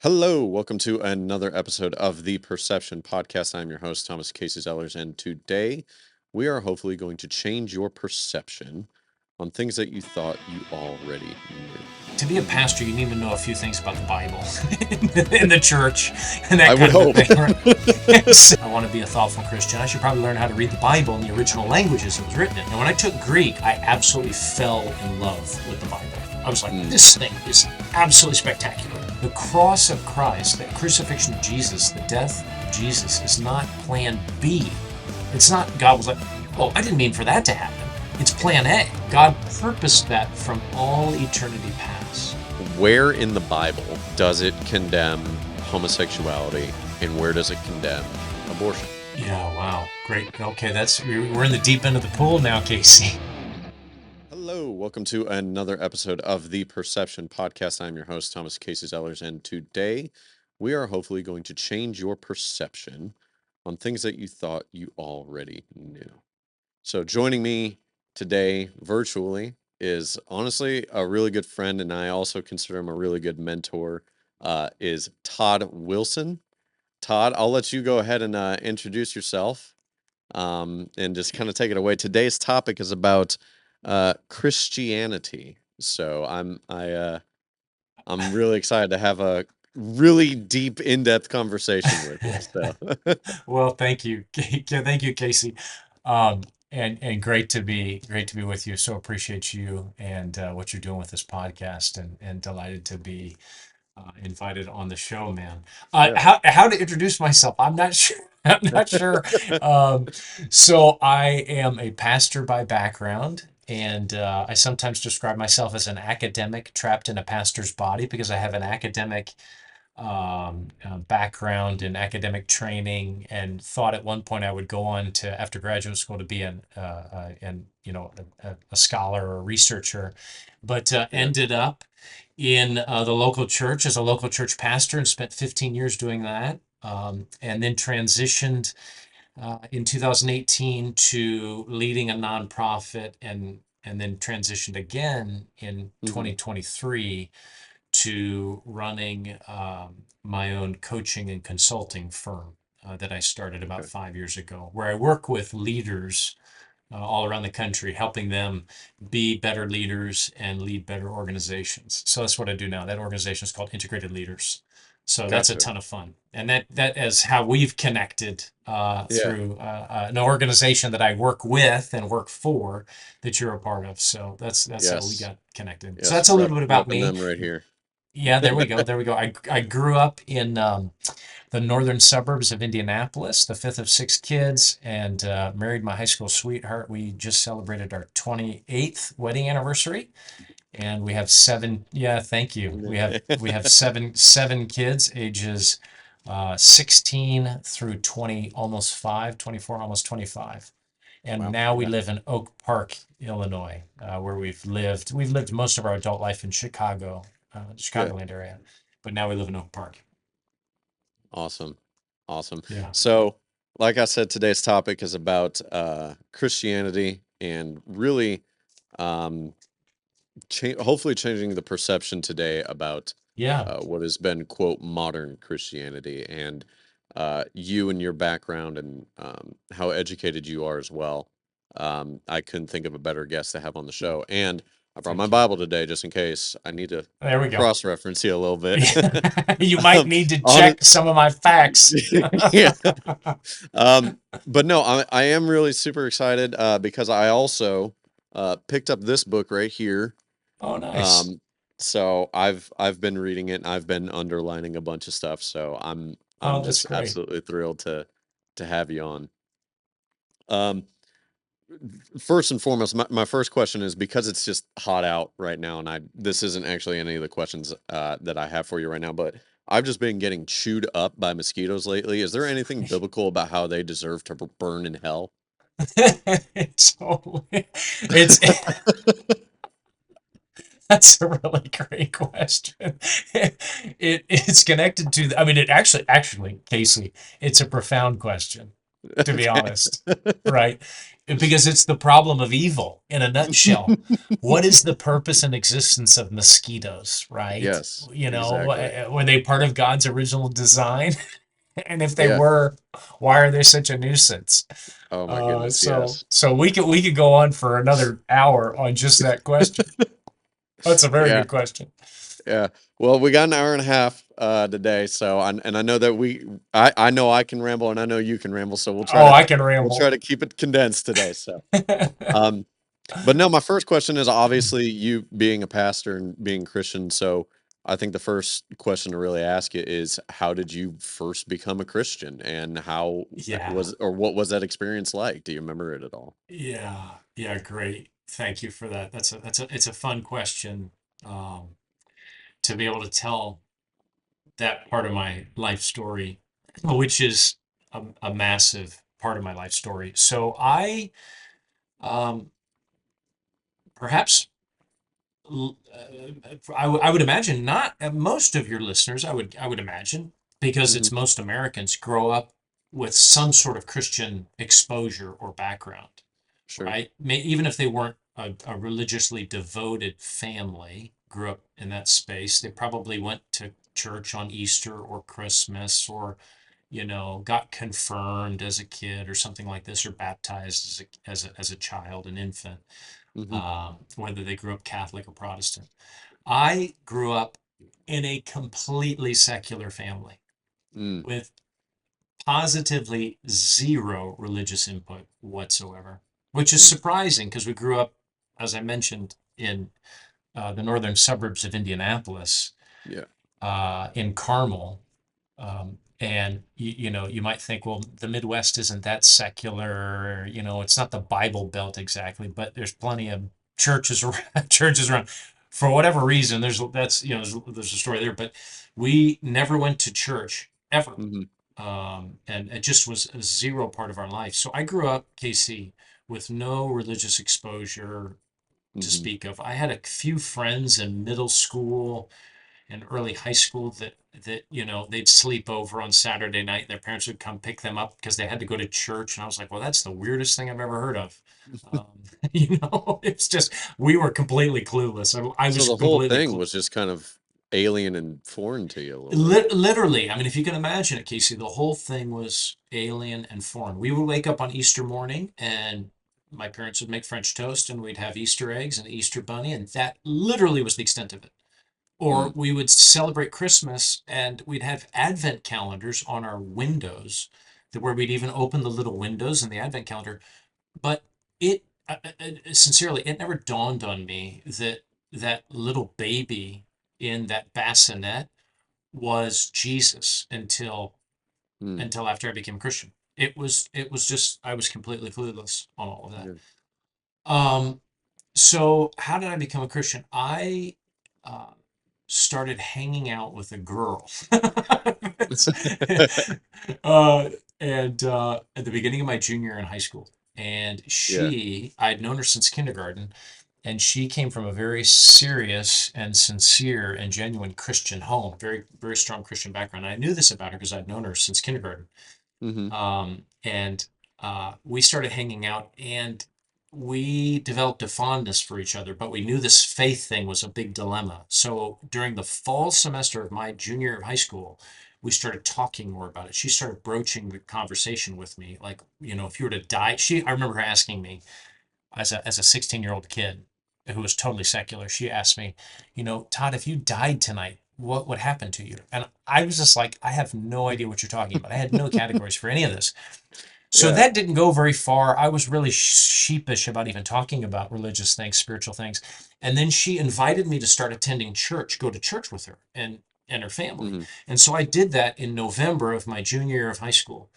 Hello, welcome to another episode of the Perception Podcast. I'm your host, Thomas Casey Zellers, and today we are hopefully going to change your perception on things that you thought you already knew. To be a pastor, you need to know a few things about the Bible in the church and I that would kind of a hope. thing. Right? So I want to be a thoughtful Christian. I should probably learn how to read the Bible in the original languages it was written in. And when I took Greek, I absolutely fell in love with the Bible. I was like, this thing is absolutely spectacular. The cross of Christ, the crucifixion of Jesus, the death of Jesus is not plan B. It's not God was like, oh, I didn't mean for that to happen. It's plan A. God purposed that from all eternity past. Where in the Bible does it condemn homosexuality, and where does it condemn abortion? Yeah, wow. Great. Okay, we're in the deep end of the pool now, Casey. Hello, welcome to another episode of the Perception Podcast. I'm your host, Thomas Casey Zellers, and today we are hopefully going to change your perception on things that you thought you already knew. So joining me today virtually is honestly a really good friend, and I also consider him a really good mentor, is Todd Wilson. Todd, I'll let you go ahead and introduce yourself and just kind of take it away. Today's topic is about Christianity. So I'm really excited to have a really deep, in-depth conversation with you. So Well, thank you. Thank you, Casey. And great to be with you. So appreciate you and what you're doing with this podcast and delighted to be invited on the show, man. yeah, How to introduce myself? I'm not sure. I'm not sure. Um, so I am a pastor by background, and I sometimes describe myself as an academic trapped in a pastor's body because I have an academic background in academic training, and thought at one point I would go on to after graduate school to be a scholar or a researcher, but yeah. ended up in the local church as a local church pastor and spent 15 years doing that. And then transitioned in 2018 to leading a nonprofit, and then transitioned again in hmm 2023 to running my own coaching and consulting firm that I started about Okay. 5 years ago, where I work with leaders all around the country, helping them be better leaders and lead better organizations. So that's what I do now. That organization is called Integrated Leaders. So that's a Gotcha. ton of fun, and that is how we've connected Yeah. through an organization that I work with and work for that you're a part of. So that's how we Yes. got connected. So Yes. that's a little bit about Repping me. them right here. Yeah, there we go. There we go. I grew up in the northern suburbs of Indianapolis, the fifth of six kids, and married my high school sweetheart. We just celebrated our 28th wedding anniversary, and we have seven. Yeah, thank you. We have seven kids, ages 16 through 20, almost 24, almost 25. And Wow. now we Yeah. live in Oak Park, Illinois, where we've lived. We've lived most of our adult life in Chicago, Yeah. Chicagoland area, but now we live in Oak Park. Awesome. Awesome. Yeah. So, like I said, today's topic is about Christianity and really um, hopefully changing the perception today about Yeah. what has been, quote, modern Christianity, and you and your background and how educated you are as well. I couldn't think of a better guest to have on the show. And I brought my Thank you. Bible today just in case I need to There we go. cross-reference you a little bit. You might um, need to on check some of my facts. yeah. Um, but no, I am really super excited because I also picked up this book right here. Oh, nice. Um, so I've been reading it and I've been underlining a bunch of stuff. So I'm Oh, that's just great. absolutely thrilled to have you on. Um, First and foremost, my first question is because it's just hot out right now, and I this isn't actually any of the questions that I have for you right now, but I've just been getting chewed up by mosquitoes lately. Is there anything biblical about how they deserve to burn in hell? Totally. It's That's a really great question. It's connected to, I mean, it actually, Casey, it's a profound question. to be Okay. honest, right? Because it's the problem of evil in a nutshell. What is the purpose and existence of mosquitoes, right? Yes, You know, exactly. were they part of God's original design? And if they Yeah. were, why are they such a nuisance? Oh my goodness, So yes. so we could go on for another hour on just that question. That's a very Yeah. good question. Yeah. Well, we got an hour and a half today, so I know that I know I can ramble and I know you can ramble, so Oh, I can we'll try ramble. to keep it condensed today. So, um, but no, my first question is obviously you being a pastor and being Christian. So I think the first question to really ask you is how did you first become a Christian and how Yeah. was or what was that experience like? Do you remember it at all? Yeah. Yeah, great. Thank you for that. It's a fun question, um, to be able to tell that part of my life story, which is a massive part of my life story. So um, perhaps I would imagine not most of your listeners. I would imagine because Hmm. it's most Americans grow up with some sort of Christian exposure or background, Sure. right? Even if they weren't a religiously devoted family, grew up in that space, they probably went to church on Easter or Christmas or got confirmed as a kid or something like this, or baptized as a child, an infant, Hmm. whether they grew up Catholic or Protestant. I grew up in a completely secular family Mm. with positively zero religious input whatsoever, which is Mm. surprising because we grew up, as I mentioned, in the northern suburbs of Indianapolis, Yeah. in Carmel. And you might think, well, the Midwest isn't that secular. It's not the Bible Belt exactly, but there's plenty of churches around, churches around. For whatever reason, there's a story there, but we never went to church ever, Hmm. and it just was a zero part of our life. So I grew up, Casey, with no religious exposure to Hmm. speak of. I had a few friends in middle school and early high school that they'd sleep over on Saturday night. Their parents would come pick them up because they had to go to church, and I was like, well, that's the weirdest thing I've ever heard of. Um, it's just we were completely clueless. I So was the whole completely thing was just kind of alien and foreign to you a little bit. literally. I mean, if you can imagine it, Casey, the whole thing was alien and foreign. We would wake up on Easter morning and my parents would make French toast and we'd have Easter eggs and an Easter bunny, and that literally was the extent of it. Or Mm. we would celebrate Christmas and we'd have advent calendars on our windows, where we'd even open the little windows in the advent calendar. But it, sincerely, it never dawned on me that that little baby in that bassinet was Jesus Mm. until after I became a Christian. It was just I was completely clueless on all of that. Yeah. So how did I become a Christian? I uh, started hanging out with a girl. uh, and at the beginning of my junior year in high school. And Yeah. I'd known her since kindergarten, and she came from a very serious and sincere and genuine Christian home, very, very strong Christian background. I knew this about her because I'd known her since kindergarten. Hmm. And we started hanging out and we developed a fondness for each other, but we knew this faith thing was a big dilemma. So during the fall semester of my junior year of high school, we started talking more about it. She started broaching the conversation with me. Like, if you were to die, I remember her asking me as a 16-year-old kid who was totally secular, she asked me, Todd, if you died tonight, what would happen to you? And I was just like, I have no idea what you're talking about. I had no categories for any of this. So Yeah. that didn't go very far. I was really sheepish about even talking about religious things, spiritual things. And then she invited me to start attending church, go to church with her and her family. Hmm. And so I did that in November of my junior year of high school.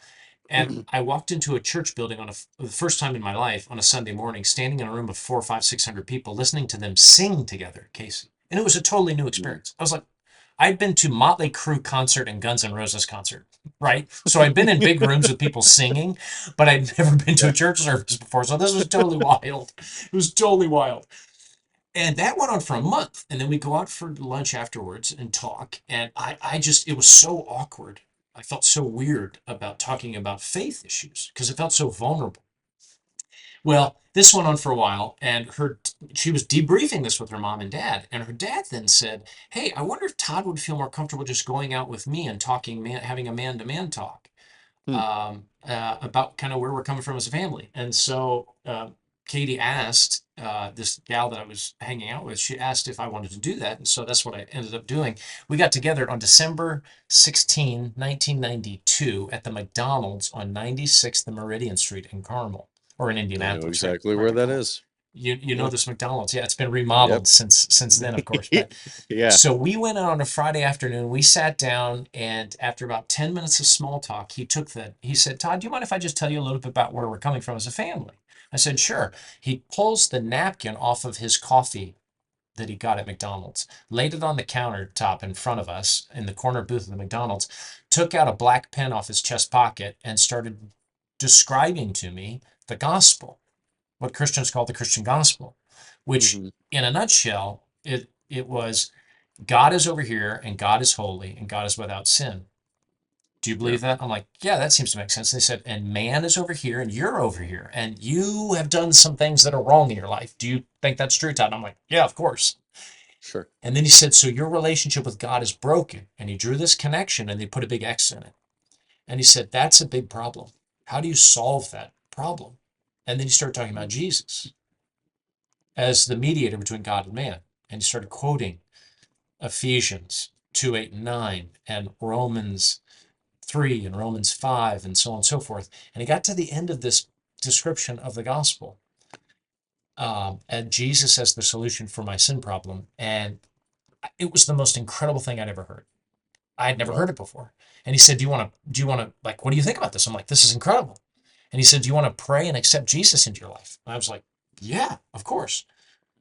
And I walked into a church building the first time in my life on a Sunday morning, standing in a room of 500, 600 people, listening to them sing together, Casey. And it was a totally new Mm. experience. I was like, I'd been to Motley Crue concert and Guns N' Roses concert, right? So I'd been in big rooms with people singing, but I'd never been to Yeah. a church service before. So this was totally wild. It was totally wild. And that went on for a month. And then we go out for lunch afterwards and talk. And it was so awkward I felt so weird about talking about faith issues because it felt so vulnerable. Well, this went on for a while, and she was debriefing this with her mom and dad, and her dad then said, "Hey, I wonder if Todd would feel more comfortable just going out with me and talking, having a man-to-man talk Hmm. about kind of where we're coming from as a family." And so Katie asked this gal that I was hanging out with, she asked if I wanted to do that, and so that's what I ended up doing. We got together on December 16, 1992, at the McDonald's on 96th and Meridian Street in Carmel, or in I know Indianapolis, exactly right where by that Carmel. is. You know Yep. this McDonald's? Yeah, it's been Yep. remodeled since then, of course. But Yeah. so we went out on a Friday afternoon. We sat down, and after about 10 minutes of small talk, he said, "Todd, do you mind if I just tell you a little bit about where we're coming from as a family?" I said, "Sure." He pulls the napkin off of his coffee that he got at McDonald's, laid it on the countertop in front of us in the corner booth of the McDonald's, took out a black pen off his chest pocket, and started describing to me the gospel, what Christians call the Christian gospel, which Hmm. in a nutshell, it was God is over here and God is holy and God is without sin. Do you Yeah. believe that? I'm like, yeah, that seems to make sense. They said, and man is over here and you're over here and you have done some things that are wrong in your life. Do you think that's true, Todd? And I'm like, yeah, of course. Sure. And then he said, so your relationship with God is broken. And he drew this connection and they put a big X in it. And he said, that's a big problem. How do you solve that problem? And then he started talking about Jesus as the mediator between God and man. And he started quoting Ephesians 2, 8, and 9, and Romans 3, and Romans 5, and so on and so forth. And he got to the end of this description of the gospel, and Jesus as the solution for my sin problem. And it was the most incredible thing I'd ever heard. I had never heard Wow. it before. And he said, like, what do you think about this? I'm like, this is incredible. And he said, do you want to pray and accept Jesus into your life? And I was like, yeah, of course.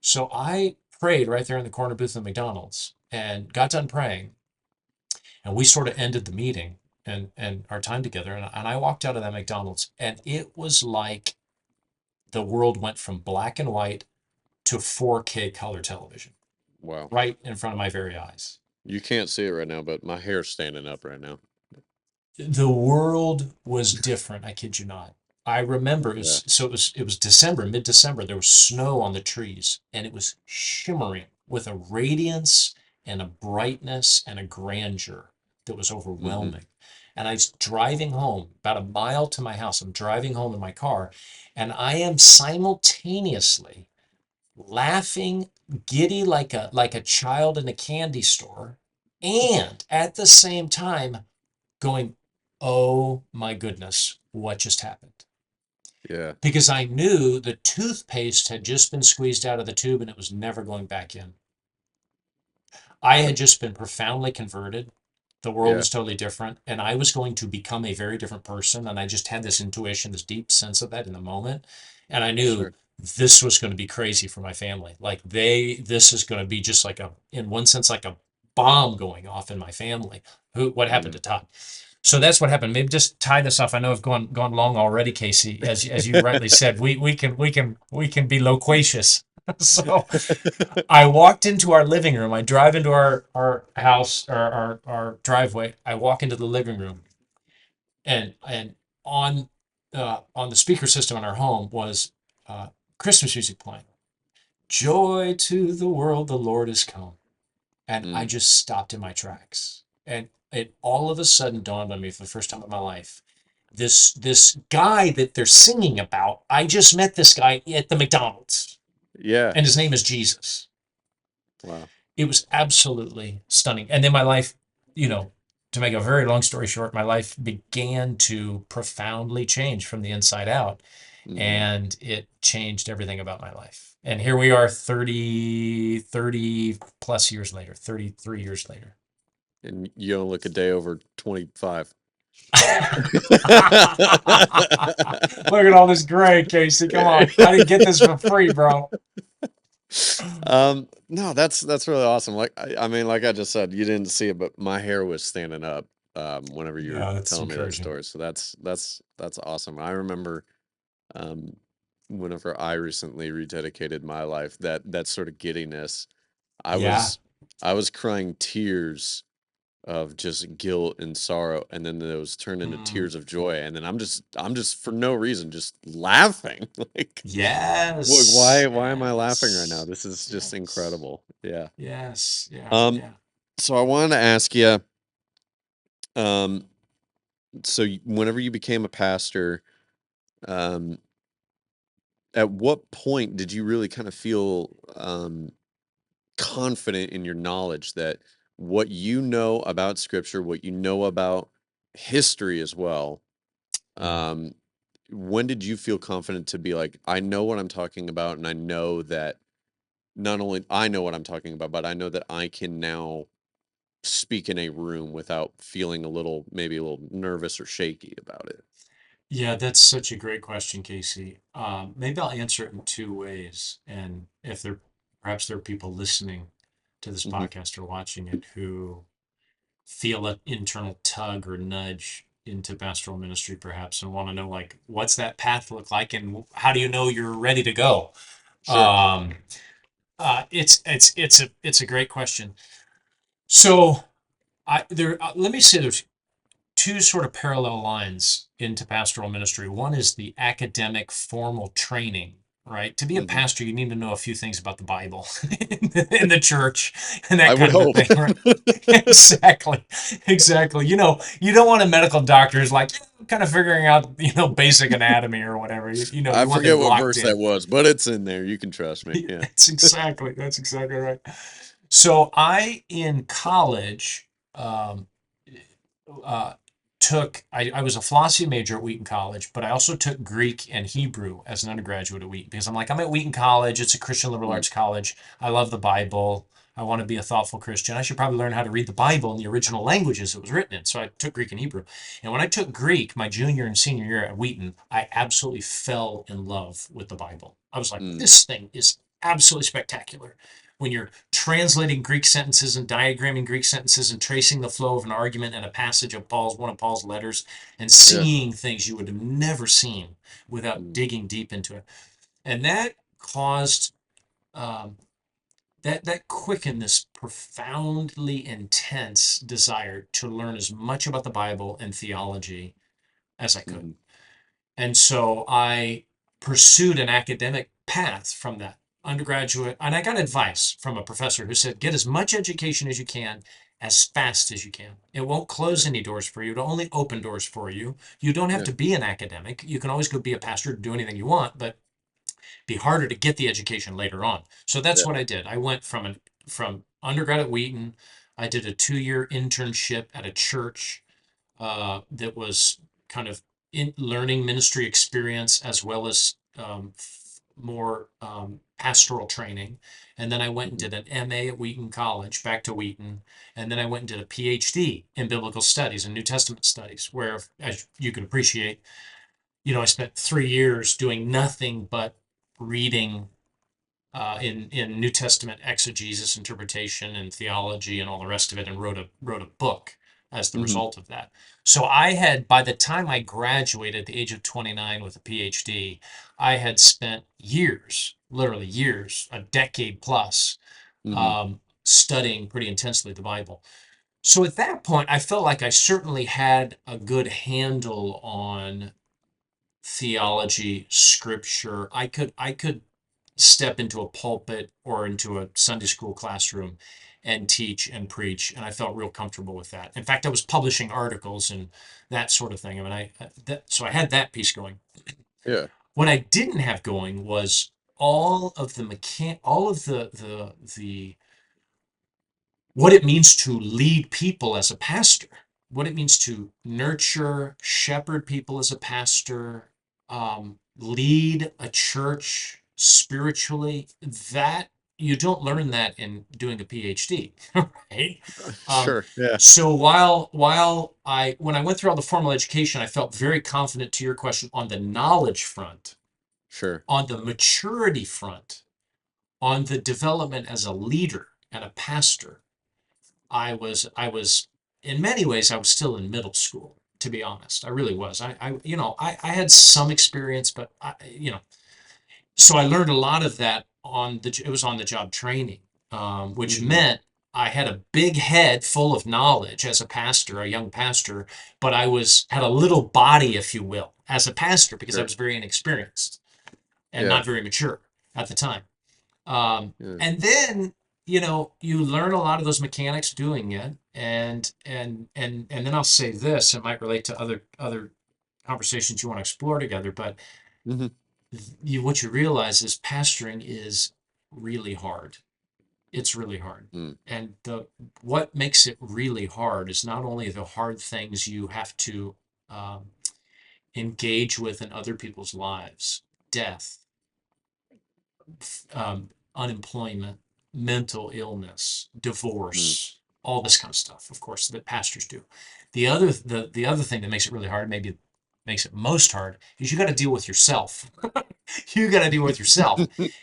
So I prayed right there in the corner booth of McDonald's and got done praying. And we sort of ended the meeting and our time together. And I walked out of that McDonald's, and it was like the world went from black and white to 4K color television Wow. right in front of my very eyes. You can't see it right now, but my hair's standing up right now. The world was different. I kid you not. I remember Yeah. it was December, mid-December. There was snow on the trees, and it was shimmering with a radiance and a brightness and a grandeur that was Hmm. overwhelming. And I was driving home about a mile to my house. I'm driving home in my car, and I am simultaneously laughing, giddy like a child in a candy store, and at the same time going, oh my goodness, what just happened? Yeah. Because I knew the toothpaste had just been squeezed out of the tube and it was never going back in. I had just been profoundly converted. The world Yeah. was totally different, and I was going to become a very different person. And I just had this intuition, this deep sense of that in the moment. And I knew Sure. this was going to be crazy for my family. This is going to be just like in one sense, like a bomb going off in my family. What happened Mm. to Todd? So that's what happened. Maybe just tie this off. I know I've gone long already, Casey. As you rightly said, we can be loquacious. So I walked into our living room. I drive into our house, our driveway. I walk into the living room, and on the speaker system in our home was uh, Christmas music playing. Joy to the world, the Lord is come. And I Mm. just stopped in my tracks. And it all of a sudden dawned on me for the first time in my life. This guy that they're singing about, I just met this guy at the McDonald's, Yeah. and his name is Jesus. Wow. It was absolutely stunning. And then my life, to make a very long story short, my life began to profoundly change from the inside out. Hmm. And it changed everything about my life. And here we are 30 plus years later, 33 years later. And you don't look a day over 25. Look at all this gray, Casey. Come on. I didn't get this for free, bro. No, that's really awesome. Like I mean, like I just said, you didn't see it, but my hair was standing up whenever you were Yeah, that's telling me that encouraging. story. So that's awesome. I remember um whenever I recently rededicated my life, that sort of giddiness. I Yeah. was I was crying tears of just guilt and sorrow, and then those turn into Mm, tears of joy, and then I'm just for no reason just laughing. Like, yes, why am I laughing right now? yes, This is just yes, incredible. Yeah. yes, yeah, Um, yeah. so I wanted to ask you, um, so whenever you became a pastor, um, at what point did you really kind of feel confident in your knowledge that what you know about scripture, what you know about history as well, Mm. um, when did you feel confident to be like, I know what I'm talking about, and I know that not only I know what I'm talking about, but I know that I can now speak in a room without feeling maybe a little nervous or shaky about it. Yeah, that's such a great question, Casey. Maybe I'll answer it in two ways. And if there, perhaps there are people listening to this Hmm. podcast or watching it who feel an internal tug or nudge into pastoral ministry, perhaps, and want to know, like, what's that path look like, and how do you know you're ready to go? Sure. Um, it's a great question. So let me say there's two sort of parallel lines into pastoral ministry. One is the academic formal training, right? To be a Hmm. pastor, you need to know a few things about the Bible in the church and I that would kind of a hope. thing, right? Exactly. Exactly. You don't want a medical doctor who's like kind of figuring out, basic anatomy or whatever. I You want them forget what locked verse that in. was, but it's in there. You can trust me. Yeah. That's exactly right. So in college, uh, I was a philosophy major at Wheaton College, but I also took Greek and Hebrew as an undergraduate at Wheaton because I'm at Wheaton College. It's a Christian liberal Mm, arts college. I love the Bible. I want to be a thoughtful Christian. I should probably learn how to read the Bible in the original languages it was written in. So I took Greek and Hebrew. And when I took Greek my junior and senior year at Wheaton, I absolutely fell in love with the Bible. I was like, mm, this thing is absolutely spectacular. When you're translating Greek sentences and diagramming Greek sentences and tracing the flow of an argument and a passage of one of Paul's letters and yeah. seeing things you would have never seen without Mm, digging deep into it. And that caused um, that quickened this profoundly intense desire to learn as much about the Bible and theology as I could. mhm, And so I pursued an academic path from that undergraduate. And I got advice from a professor who said, get as much education as you can, as fast as you can. It won't yeah. close any doors for you, it'll only open doors for you. You don't have Yeah. to be an academic. You can always go be a pastor, do anything you want, but be harder to get the education later on. So that's Yeah. what I did. I went from undergrad at Wheaton. I did a 2-year internship at a church that was kind of in learning ministry experience as well as more pastoral training. And then I went and Mhm, did an MA at Wheaton College, back to Wheaton. And then I went and did a PhD in biblical studies and New Testament studies, where, as you can appreciate, I spent 3 years doing nothing but reading in New Testament exegesis, interpretation, and theology, and all the rest of it, and wrote a book as the mhm, result of that. So I had, by the time I graduated at the age of 29 with a PhD, I had spent years, literally years, a decade plus, mhm, studying pretty intensely the Bible. So at that point, I felt like I certainly had a good handle on theology, scripture. I could step into a pulpit or into a Sunday school classroom and teach and preach, and I felt real comfortable with that. In fact, I was publishing articles and that sort of thing. I mean, so I had that piece going. yeah. What I didn't have going was all of the what it means to lead people as a pastor, what it means to nurture, shepherd people as a pastor, lead a church spiritually. That you don't learn that in doing a PhD, right? Um, Sure. Yeah. so when I went through all the formal education, I felt very confident to your question on the knowledge front, Sure. on the maturity front, on the development as a leader and a pastor. I was in many ways I was still in middle school, to be honest. I really was. I had some experience, but so I learned a lot of that it was on the job training, which Mhm, meant I had a big head full of knowledge as a pastor, a young pastor, but I was had a little body, if you will, as a pastor because I Sure. was very inexperienced and Yeah. not very mature at the time. Yeah. And then you learn a lot of those mechanics doing it, and then I'll say this. It might relate to other conversations you want to explore together, but Hmm. what you realize is pastoring is really hard. It's really hard. Mm. And the what makes it really hard is not only the hard things you have to um, engage with in other people's lives, death, unemployment, mental illness, Mm. divorce, all this kind of stuff, of course, that pastors do. The other thing that makes it really hard, maybe makes it most hard, is you got to deal with yourself. You got to deal with yourself,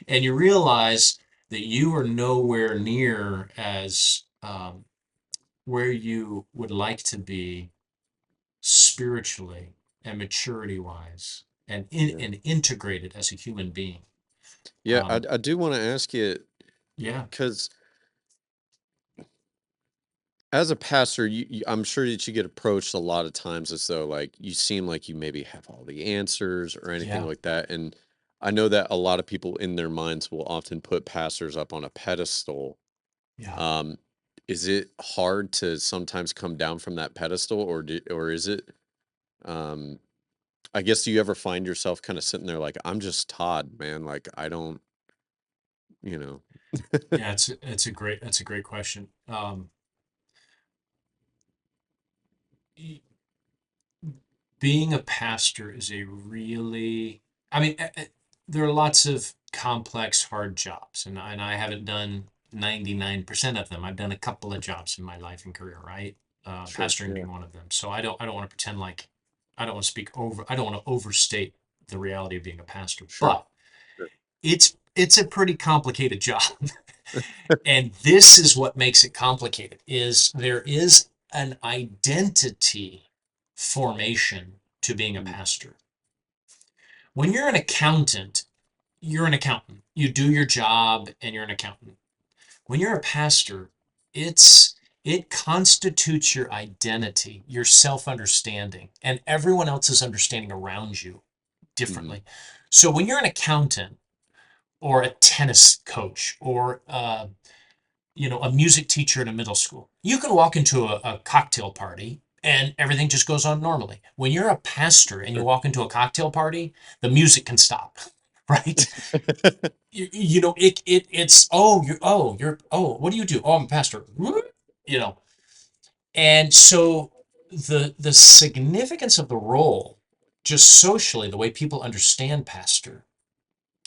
and you realize that you are nowhere near as where you would like to be spiritually and maturity wise Yeah. and integrated as a human being. Yeah. I, Um, I do want to ask you, yeah, because as a pastor, I'm sure that you get approached a lot of times as though like you seem like you maybe have all the answers or anything yeah, like that. And I know that a lot of people in their minds will often put pastors up on a pedestal. yeah. Um, is it hard to sometimes come down from that pedestal, or is it? Um, I guess, do you ever find yourself kind of sitting there like, I'm just Todd, man. Like I don't, you know. Yeah, it's a great question. Being a pastor is a really, I mean, there are lots of complex, hard jobs, and I haven't done 99% of them. I've done a couple of jobs in my life and career, right? Sure. Pastoring Yeah. being one of them. So I don't want to pretend like I don't want to speak over. I don't want to overstate the reality of being a pastor, Sure. but it's a pretty complicated job. And this is what makes it complicated is there is an identity formation to being a Mm. pastor. When you're an accountant, you're an accountant. You do your job and you're an accountant. When you're a pastor, it constitutes your identity, your self-understanding, and everyone else's understanding around you Mhm. differently. So when you're an accountant or a tennis coach or a music teacher in a middle school. You can walk into a cocktail party and everything just goes on normally. When you're a pastor and you Sure. walk into a cocktail party, the music can stop, right? It's what do you do? Oh, I'm a pastor. You know, and so the significance of the role, just socially, the way people understand pastor,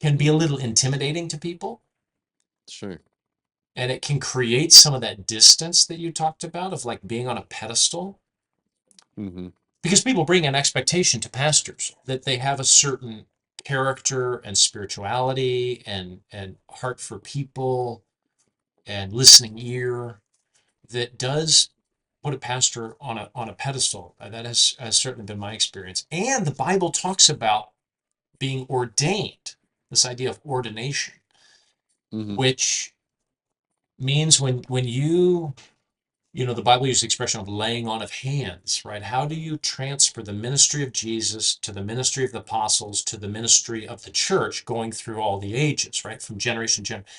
can be a Mhm. little intimidating to people, Sure. and it can create some of that distance that you talked about of like being on a pedestal Mhm. because people bring an expectation to pastors that they have a certain character and spirituality and heart for people and listening ear that does put a pastor on a pedestal. That has certainly been my experience. And the Bible talks about being ordained, this idea of ordination, Mhm. which means when the Bible uses the expression of laying on of hands, right? How do you transfer the ministry of Jesus to the ministry of the apostles to the ministry of the church going through all the ages, right? From generation to generation.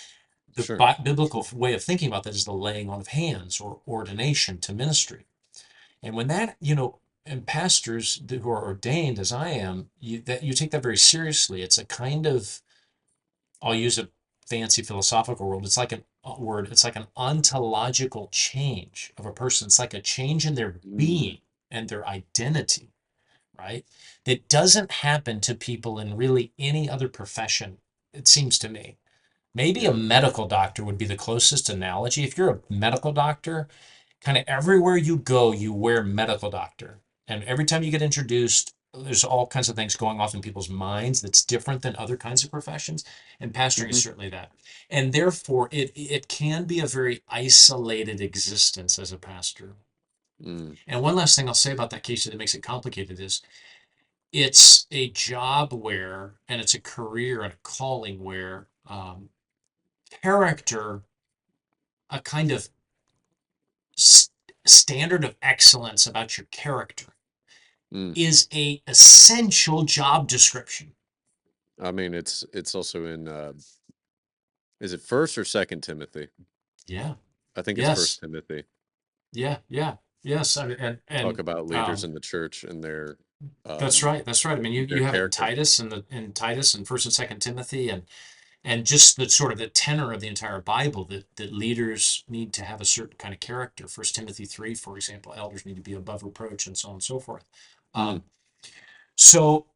The Sure. biblical way of thinking about that is the laying on of hands or ordination to ministry. And when and pastors who are ordained as I am, you take that very seriously. It's a kind of, I'll use a fancy philosophical word. It's like it's like an ontological change of a person. It's like a change in their Mm. being and their identity, right? That doesn't happen to people in really any other profession, it seems to me. Maybe a Yeah. medical doctor would be the closest analogy. If you're a medical doctor, kind of everywhere you go, you wear medical doctor. And every time you get introduced, there's all kinds of things going off in people's minds that's different than other kinds of professions. And pastoring is Mhm. certainly that. And therefore, it can be a very isolated existence as a pastor. Mm. And one last thing I'll say about that case that makes it complicated is it's a job where, and it's a career and a calling where character, a kind of s- standard of excellence about your character Mm. is a essential job description. I mean, it's also in is it First or Second Timothy? Yeah. I think it's First Yes. Timothy. Yeah. Yeah. Yes. Talk about leaders Um, in the church and their that's um right. That's right. I mean, their you have it in character. Titus and in Titus and First and Second Timothy, and just the sort of the tenor of the entire Bible that leaders need to have a certain kind of character. First Timothy 3, for example, elders need to be above reproach and so on and so forth. Mm. Um, so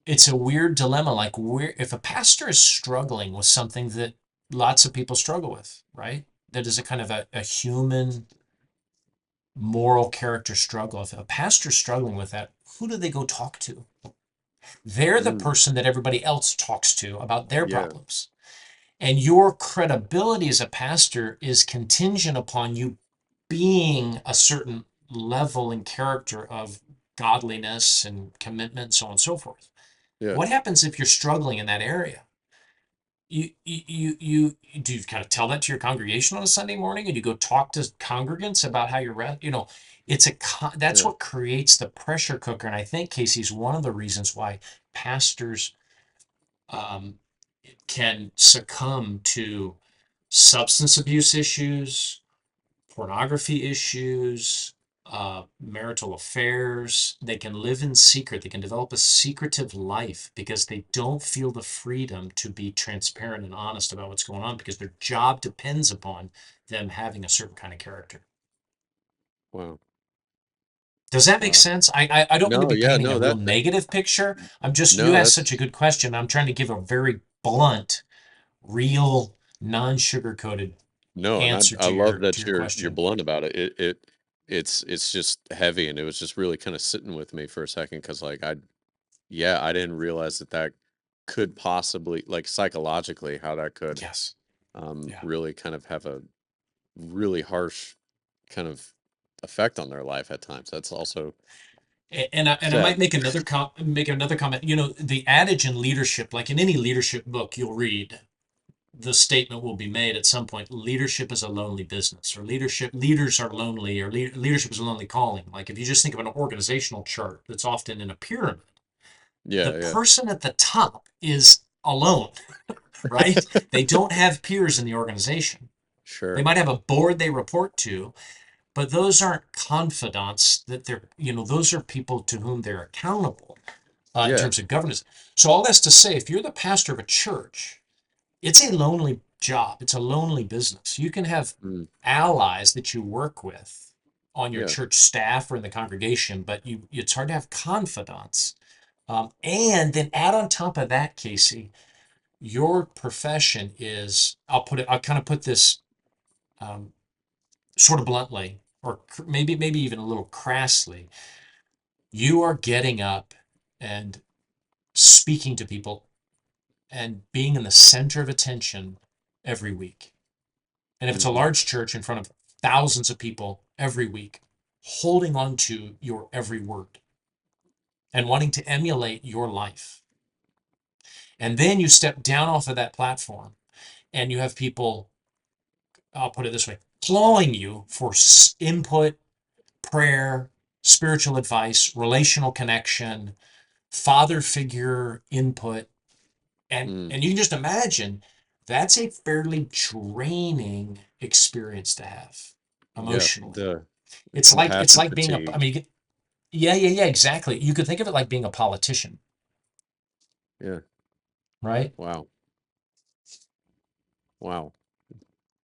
it's a weird dilemma. Like, where if a pastor is struggling with something that lots of people struggle with, right? That is a kind of a human moral character struggle. If a pastor's struggling with that, who do they go talk to? They're the Mm. person that everybody else talks to about their Yeah. problems. And your credibility as a pastor is contingent upon you being a certain level and character of godliness and commitment, so on and so forth. Yeah. What happens if you're struggling in that area? You do you kind of tell that to your congregation on a Sunday morning, and you go talk to congregants about how it's that's Yeah. what creates the pressure cooker. And I think, Casey's one of the reasons why pastors um, can succumb to substance abuse issues, pornography issues, marital affairs. They can live in secret. They can develop a secretive life because they don't feel the freedom to be transparent and honest about what's going on because their job depends upon them having a certain kind of character. Wow. Does that make Wow. sense? I don't mean to No, be yeah, painting a no, real that negative picture. You no, asked such a that's good question. I'm trying to give a very blunt, real, non-sugar coated no, and answer I love to that your you're question. blunt about it. It's just heavy, and it was just really kind of sitting with me for a second because like I didn't realize that that could possibly like psychologically how that could Yes. Yeah. really kind of have a really harsh kind of effect on their life at times. That's also And I sad. might make another comment. The adage in leadership, like in any leadership book you'll read, the statement will be made at some point: leadership is a lonely business, or leaders are lonely, or leadership is a lonely calling. Like, if you just think of an organizational chart that's often in a pyramid, the Yeah, yeah. person at the top is alone, right? They don't have peers in the organization. They Sure. might have a board they report to, but those aren't confidants those are people to whom they're accountable in Yeah. terms of governance. So all that's to say, if you're the pastor of a church, it's a lonely job. It's a lonely business. You can have Mm, allies that you work with on your yeah. church staff or in the congregation, but it's hard to have confidants. And then add on top of that, Casey, your profession is, I'll kind of put this um, sort of bluntly, or maybe even a little crassly. You are getting up and speaking to people and being in the center of attention every week. And if it's a Hmm. large church in front of thousands of people every week, holding on to your every word and wanting to emulate your life. And then you step down off of that platform and you have people, I'll put it this way, clawing you for input, prayer, spiritual advice, relational connection, father figure input. and Mm, and you can just imagine that's a fairly draining experience to have yeah. emotionally. The It's like compassion being I fatigue. mean, yeah, exactly. You could think of it like being a politician, Yeah. right? Wow. Wow.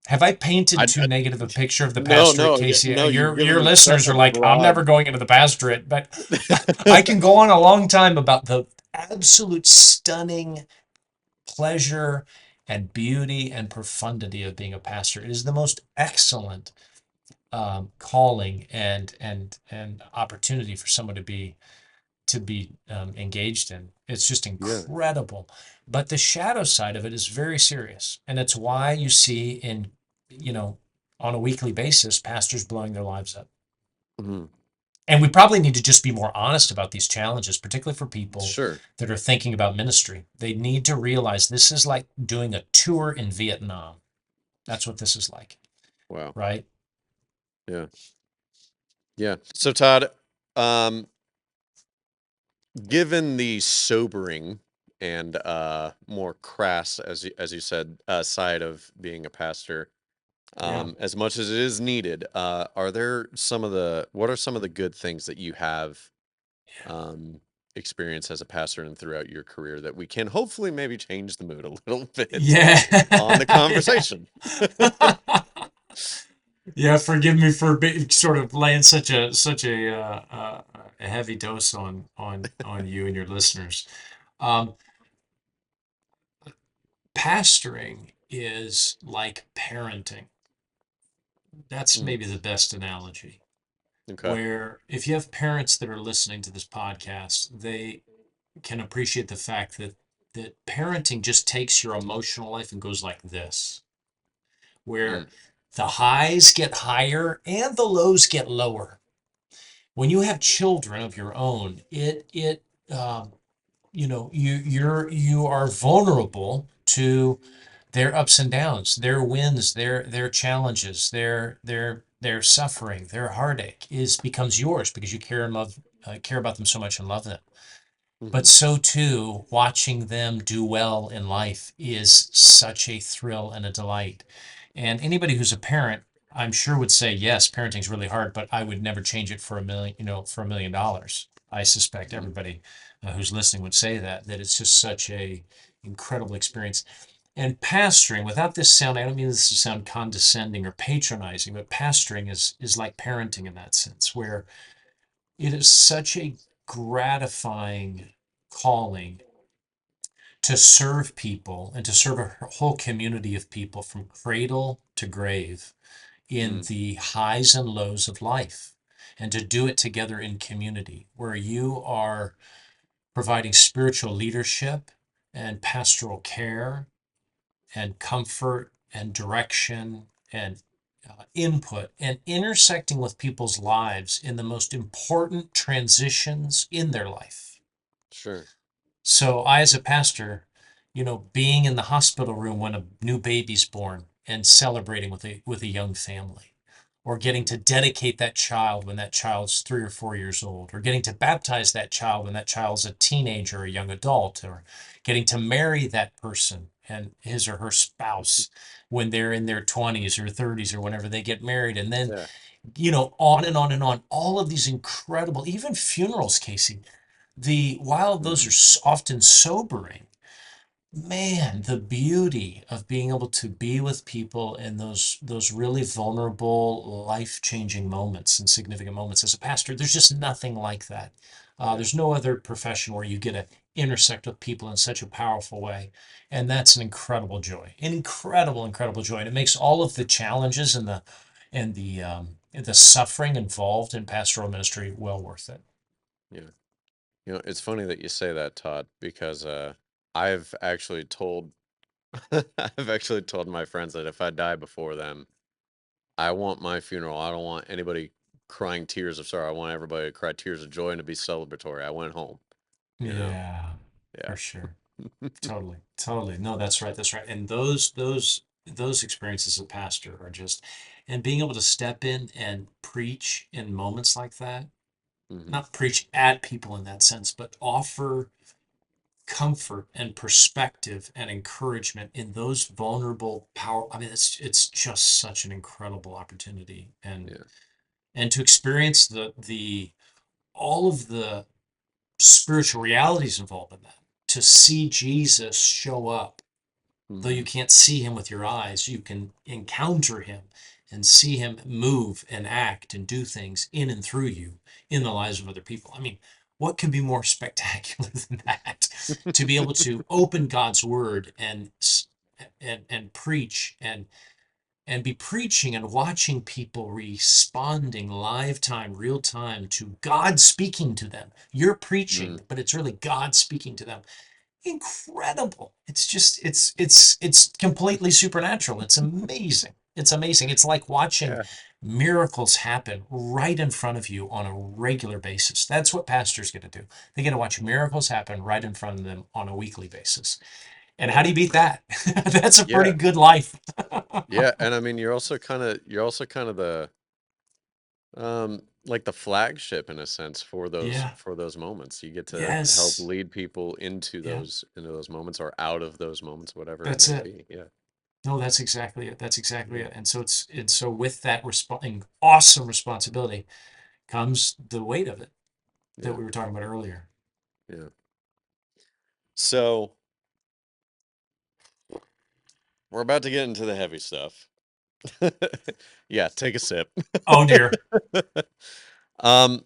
Have I painted too I negative a picture of the no, pastorate, no, Casey? no, you've given Your me such listeners a are like, I'm never broad going into the pastorate, but I can go on a long time about the absolute stunning pleasure and beauty and profundity of being a pastor. It is the most excellent calling and opportunity for someone to be engaged in. It's just yeah. incredible. But the shadow side of it is very serious, and it's why you see you know on a weekly basis pastors blowing their lives up. Mhm. And we probably need to just be more honest about these challenges, particularly for people Sure. that are thinking about ministry. They need to realize this is like doing a tour in Vietnam. That's what this is like. Wow. right? Yeah. Yeah. So Todd, um, given the sobering and more crass, as you said, side of being a pastor, Yeah. as much as it is needed, are there some of the what are some of the good things that you have um, experienced as a pastor and throughout your career that we can hopefully maybe change the mood a little bit Yeah. on the Yeah. conversation? Yeah, forgive me for sort of laying such a heavy dose on you and your listeners. Um, Pastoring is like parenting. That's Mm, maybe the best analogy. okay. Where if you have parents that are listening to this podcast, they can appreciate the fact that parenting just takes your emotional life and goes like this, where Mm, the highs get higher and the lows get lower. When you have children of your own, it you are vulnerable to their ups and downs, their wins, their challenges, their suffering, their heartache is becomes yours because you care about them so much and love them. But hmm so too, watching them do well in life is such a thrill and a delight. And anybody who's a parent, I'm sure would say, yes, parenting's really hard, but I would never change it for a million, for $1 million. I suspect hmm everybody who's listening would say that it's just such a incredible experience. And pastoring, without this sound, I don't mean this to sound condescending or patronizing, but pastoring is like parenting in that sense, where it is such a gratifying calling to serve people and to serve a whole community of people from cradle to grave in mm, the highs and lows of life, and to do it together in community where you are providing spiritual leadership and pastoral care and comfort and direction and input and intersecting with people's lives in the most important transitions in their life. sure. So I, as a pastor, being in the hospital room when a new baby's born and celebrating with a young family, or getting hmm to dedicate that child when that child's 3 or 4 years old, or getting to baptize that child when that child's a teenager or a young adult, or getting to marry that person and his or her spouse when they're in their 20s or 30s or whenever they get married, and then Yeah. on and on and on. All of these incredible, even funerals, Casey. While those hmm are often sobering, man, the beauty of being able to be with people in those really vulnerable, life-changing moments and significant moments as a pastor, there's just nothing like that. Yeah. There's no other profession where you get to intersect with people in such a powerful way, and that's an incredible joy, an incredible, incredible joy, and it makes all of the challenges and the suffering involved in pastoral ministry well worth it. Yeah. It's funny that you say that, Todd, because I've actually told I've actually told my friends that if I die before them, I want my funeral. I don't want anybody crying tears of sorrow. I want everybody to cry tears of joy and to be celebratory. I went home, you know. Yeah, Yeah. for sure. Totally, totally. No, that's right. That's right. And those experiences as a pastor are just, and being able to step in and preach in moments like that, hmm not preach at people in that sense, but offer comfort and perspective and encouragement in those vulnerable power. I mean, it's just such an incredible opportunity, Yeah. and to experience the all of the spiritual realities involved in that, to see Jesus show up. Though you hmm can't see him with your eyes, you can encounter him and see him move and act and do things in and through you in the lives of other people. I mean, what could be more spectacular than that? To be able to open God's word and preach and be preaching and watching people responding live time, real time to God speaking to them. You're mm preaching, but it's really God speaking to them. Incredible. It's just it's completely supernatural. It's amazing. It's amazing. It's like watching Yeah. miracles happen right in front of you on a regular basis. That's what pastors get to do. They get to watch miracles happen right in front of them on a weekly basis. And how do you beat that? That's a pretty Yeah. good life. Yeah, and I mean you're also kind of the like the flagship in a sense Yeah. for those moments. You get to help Yes. lead people into Yeah. those moments or out of those moments, whatever it That's may it. be. Yeah. No, that's exactly it. That's exactly Yeah. it. And so so with that awesome responsibility comes the weight of it that Yeah. we were talking about earlier. Yeah. So, we're about to get into the heavy stuff. Yeah, take a sip. Oh dear. Um,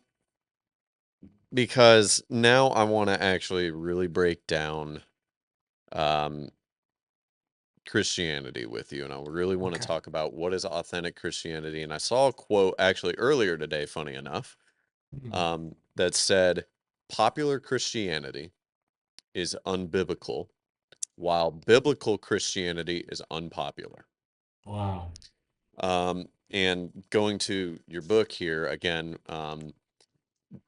because now I want to actually really break down um Christianity with you, and I really want to Okay. talk about what is authentic Christianity. And I saw a quote actually earlier today, funny enough, Mm. that said, "Popular Christianity is unbiblical, while biblical Christianity is unpopular." Wow. And going to your book here again,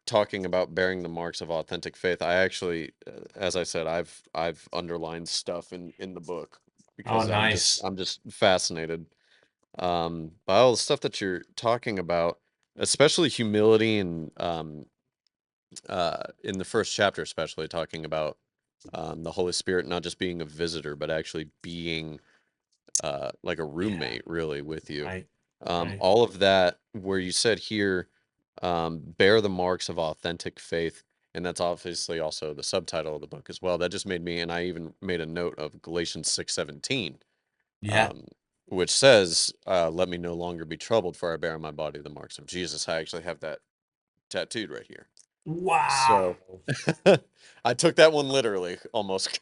talking about bearing the marks of authentic faith. I actually, as I said, I've underlined stuff in the book Oh, because nice. I'm just fascinated by all the stuff that you're talking about, especially humility and in the first chapter, especially talking about the Holy Spirit not just being a visitor, but actually being like a Yeah. roommate, really, with you. Right. Right. All of that, where you said here, bear the marks of authentic faith, and that's obviously also the subtitle of the book as well. That just made me, and I even made a note of Galatians 6:17, Yeah. um, which says, "Let me no longer be troubled, for I bear in my body the marks of Jesus." I actually have that tattooed right here. Wow. So I took that one literally, almost.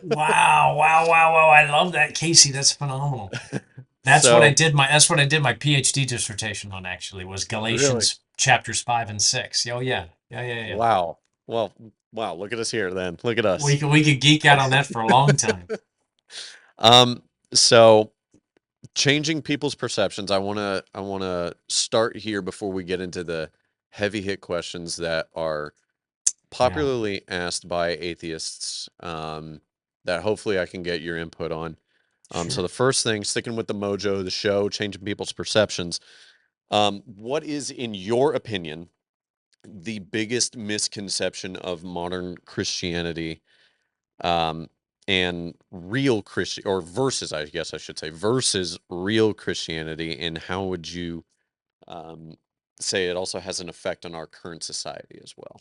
Wow. Wow. Wow. Wow. I love that, Casey. That's phenomenal. So That's what I did my PhD dissertation on actually was really, Galatians chapters 5 and 6. Oh yeah. Yeah. Yeah. Yeah. wow. Well, wow. Look at us here, then. Look at us. We could geek out on that for a long time. Um, so changing people's perceptions. I wanna start here before we get into the heavy hit questions that are Yeah. popularly asked by atheists. That hopefully I can get your input on. So Sure. the first thing, sticking with the mojo of the show, changing people's perceptions. What is, in your opinion, the biggest misconception of modern Christianity, um, and real Christian, or versus, I guess I should say, versus real Christianity, and how would you um, say it also has an effect on our current society as well?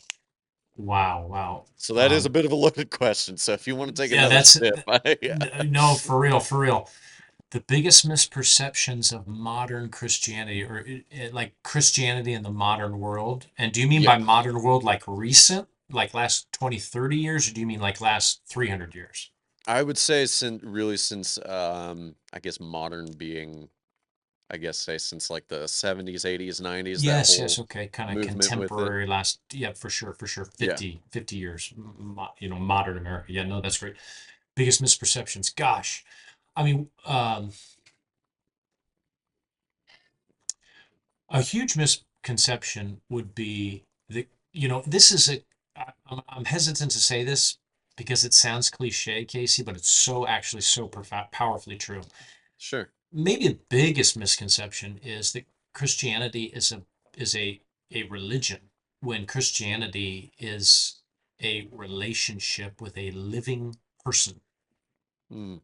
Wow. Wow. So that is a Um, bit of a loaded question. So if you want to take yeah, another sip, yeah, no, for real, for real. The biggest misperceptions of modern Christianity, or like Christianity in the modern world. And do you mean yeah, by modern world like recent, like last 20, 30 years, or do you mean like last 300 years? I would say since I guess modern being, I guess say since like the 70s, 80s, 90s, that Yes, whole yes, okay, kind of movement with it. contemporary last, yeah, for sure, Yeah, 50 years, modern America. Yeah, no, that's great. Biggest misperceptions. Gosh, I mean, a huge misconception would be that, this is I'm hesitant to say this because it sounds cliche, Casey, but it's actually so powerfully true. sure. Maybe the biggest misconception is that Christianity is a religion when Christianity is a relationship with a living person. Mm,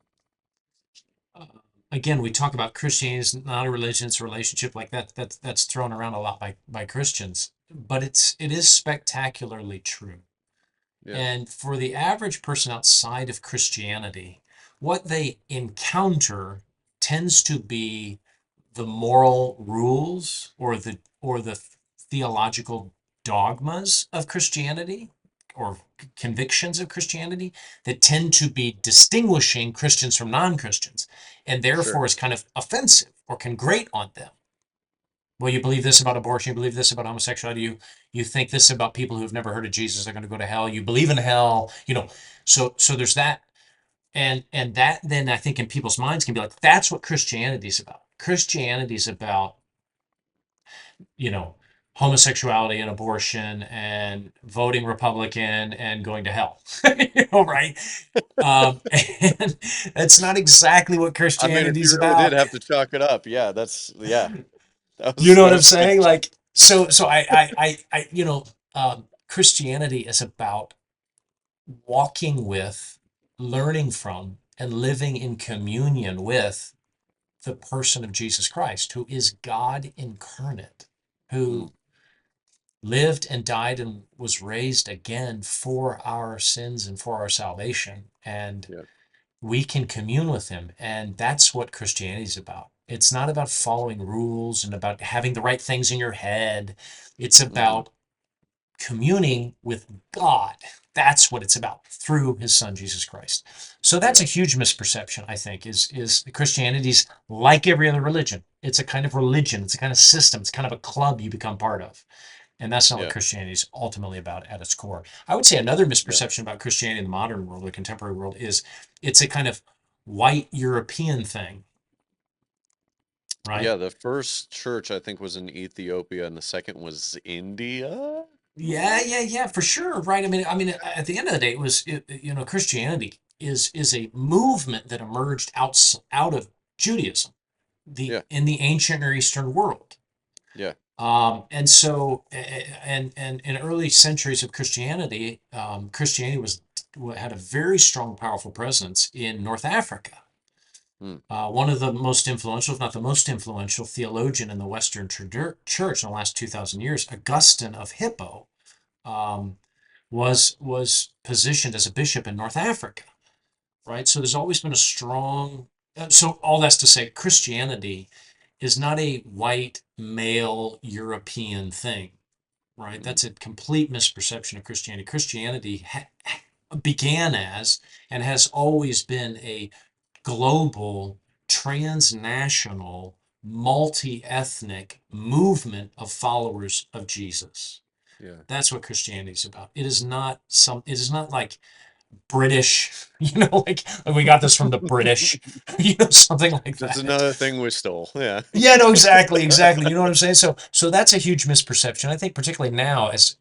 Uh, Again, we talk about Christianity is not a religion; it's a relationship. Like that's thrown around a lot by Christians, but it is spectacularly true. yeah, And for the average person outside of Christianity, what they encounter tends to be the moral rules or the theological dogmas of Christianity or convictions of Christianity that tend to be distinguishing Christians from non-Christians and sure. therefore is kind of offensive or can grate on them. Well, you believe this about abortion, you believe this about homosexuality, you think this about people who've never heard of Jesus are going to go to hell, you believe in hell, so there's that. And that then I think in people's minds can be like, that's what Christianity is about. Christianity is about, you know, homosexuality and abortion and voting Republican and going to hell. Right? And that's not exactly what I mean, if Christianity's you really did about. have to chalk it up, yeah, You know that what I'm was good. saying? Like, so Christianity is about walking with, learning from, and living in communion with the person of Jesus Christ, who is God incarnate, Mm, who lived and died and was raised again for our sins and for our salvation. And yeah. we can commune with him. And that's what Christianity is about. It's not about following rules and about having the right things in your head. It's Hmm. about communing with God. That's what it's about through his son Jesus Christ. So that's Yeah. a huge misperception, I think, is Christianity's like every other religion. It's a kind of religion, it's a kind of system, it's kind of a club you become part of. And that's not what Yeah. Christianity is ultimately about at its core. I would say another Yeah. misperception about Christianity in the modern world, the contemporary world, is it's a kind of white European thing, right? Yeah. The first church I think was in Ethiopia, and the second was India. Yeah, for sure, right? I mean, at the end of the day, Christianity is a movement that emerged out of Judaism, the Yeah. in the ancient Near Eastern world. Yeah. And so, and in early centuries of Christianity, Christianity had a very strong, powerful presence in North Africa. Mm, One of the most influential, if not the most influential, theologian in the Western Church in the last 2,000 years, Augustine of Hippo, um, was positioned as a bishop in North Africa. Right, so there's always been a strong. So all that's to say, Christianity is not a white male European thing, right? mm, That's a complete misperception of Christianity. Christianity began as and has always been a global, transnational, multi-ethnic movement of followers of Jesus. yeah. That's what Christianity is about. It is not like British, like we got this from the British, something like Just that. another thing we stole. Yeah. Yeah, no, exactly. You know what I'm saying? So that's a huge misperception. I think particularly now, as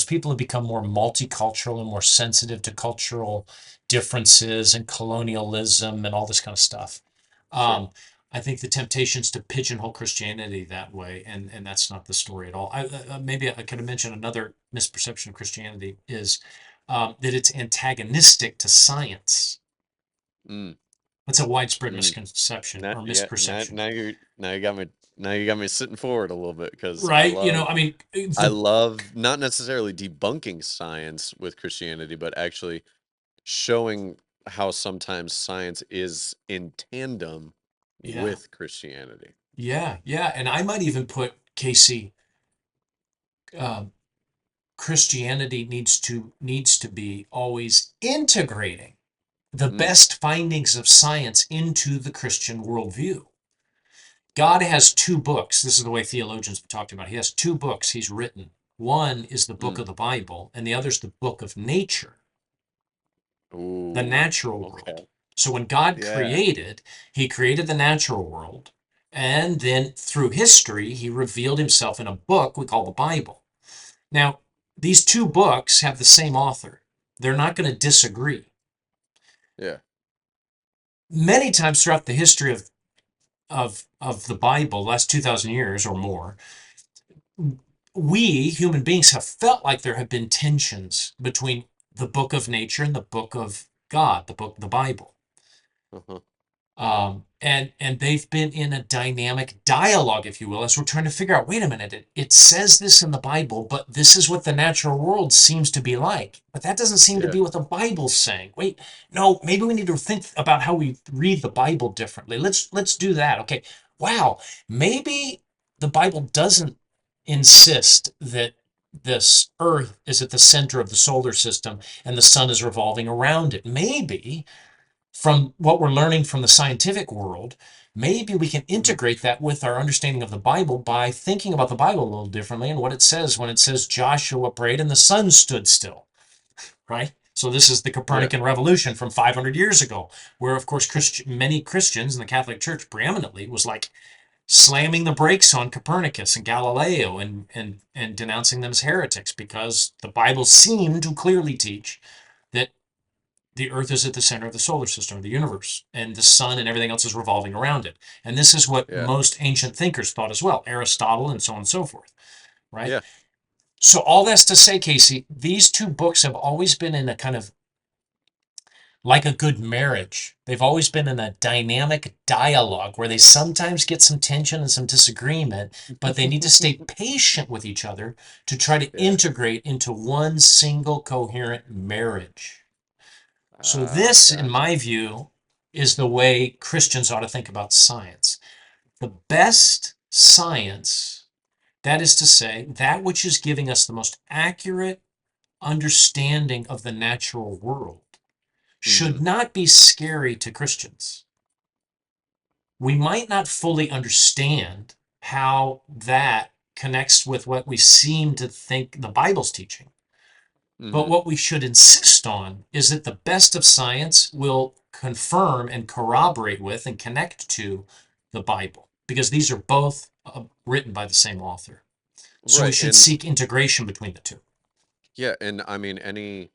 people have become more multicultural and more sensitive to cultural differences and colonialism and all this kind of stuff. Sure. Um, I think the temptations to pigeonhole Christianity that way, and that's not the story at all. Maybe I could have mentioned another misperception of Christianity is that it's antagonistic to science. Mm, That's a widespread mm. misconception Now, or yeah. misperception, Now you got me sitting forward a little bit because right? I mean, I the love not necessarily debunking science with Christianity, but actually showing how sometimes science is in tandem yeah, with Christianity. yeah, and I might even put Casey. Um, Christianity needs to be always integrating the Mm, best findings of science into the Christian worldview. God has two books. This is the way theologians have talked about it. He has two books he's written. One is the book mm. of the Bible, and the other is the book of nature, the Ooh, natural world. okay. So when God Yeah, created, he created the natural world, and then through history, he revealed himself in a book we call the Bible. Now, these two books have the same author. They're not going to disagree. yeah, Many times throughout the history of the Bible, last 2,000 years or more, we human beings have felt like there have been tensions between the book of nature and the book of God, the Bible. uh-huh, And they've been in a dynamic dialogue, if you will, as we're trying to figure out, wait a minute, it says this in the Bible, but this is what the natural world seems to be like. But that doesn't seem to yeah, be what the Bible's saying. Wait, no, maybe we need to think about how we read the Bible differently. Let's do that. Okay. Wow. Maybe the Bible doesn't insist that this earth is at the center of the solar system and the sun is revolving around it. Maybe from what we're learning from the scientific world, maybe we can mhm, integrate that with our understanding of the Bible by thinking about the Bible a little differently and what it says when it says Joshua prayed and the sun stood still, right? So this is the yeah, Copernican revolution from 500 years ago, where of course many Christians in the Catholic Church preeminently was like, slamming the brakes on Copernicus and Galileo and denouncing them as heretics because the Bible seemed to clearly teach that the Earth is at the center of the solar system, the universe, and the sun and everything else is revolving around it. And this is what Yeah. most ancient thinkers thought as well, Aristotle and so on and so forth, right? Yeah. So all that's to say, Casey, these two books have always been in a kind of like a good marriage. They've always been in a dynamic dialogue where they sometimes get some tension and some disagreement, but they need to stay patient with each other to try to Yeah. integrate into one single coherent marriage. So, this, in Gotcha. my view, is the way Christians ought to think about science. The best science, that is to say, that which is giving us the most accurate understanding of the natural world, should Mm-hmm. not be scary to Christians. We might not fully understand how that connects with what we seem to think the Bible's teaching. But Mm-hmm. what we should insist on is that the best of science will confirm and corroborate with and connect to the Bible, because these are both written by the same author. So we Right. should And seek integration between the two. yeah, and I mean any